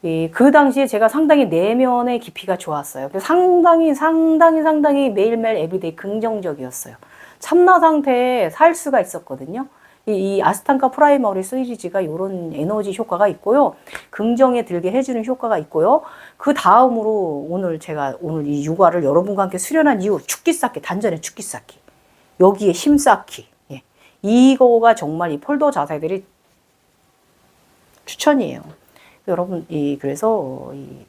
그 당시에 제가 상당히 내면의 깊이가 좋았어요. 상당히 매일매일 에브리데이 긍정적이었어요. 참나 상태에 살 수가 있었거든요. 이 아스탄카 프라이머리 시리즈가 이런 에너지 효과가 있고요. 긍정에 들게 해주는 효과가 있고요. 그 다음으로 오늘 이 육아를 여러분과 함께 수련한 이후 축기 쌓기, 단전의 축기 쌓기. 여기에 힘 쌓기. 예. 이거가 정말 이 폴더 자세들이 추천이에요. 여러분, 그래서 이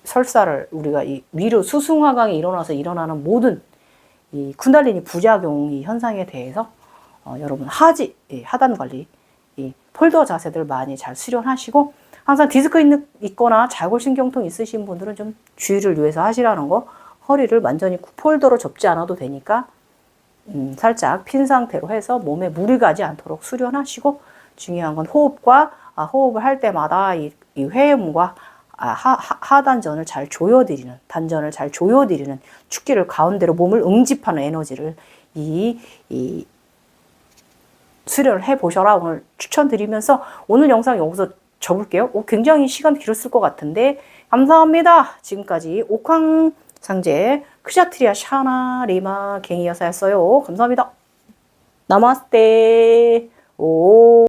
설사를 우리가 이 위로 수승화강이 일어나서 일어나는 모든 이 쿤달리니 부작용 이 현상에 대해서 여러분 하단 관리, 이 폴더 자세들 많이 잘 수련하시고, 항상 디스크 있거나 자골신경통 있으신 분들은 좀 주의를 위해서 하시라는 거. 허리를 완전히 폴더로 접지 않아도 되니까 살짝 핀 상태로 해서 몸에 무리 가지 않도록 수련하시고, 중요한 건 호흡과 호흡을 할 때마다 이 회음과 하단전을 잘 조여드리는, 단전을 잘 조여드리는, 축기를 가운데로 몸을 응집하는 에너지를 수련을 해보셔라 오늘 추천드리면서 오늘 영상 여기서 접을게요. 굉장히 시간 길었을 것 같은데 감사합니다. 지금까지 옥황상제 크샤트리아 샤나 리마 갱이여사였어요. 감사합니다. 나마스테. 오.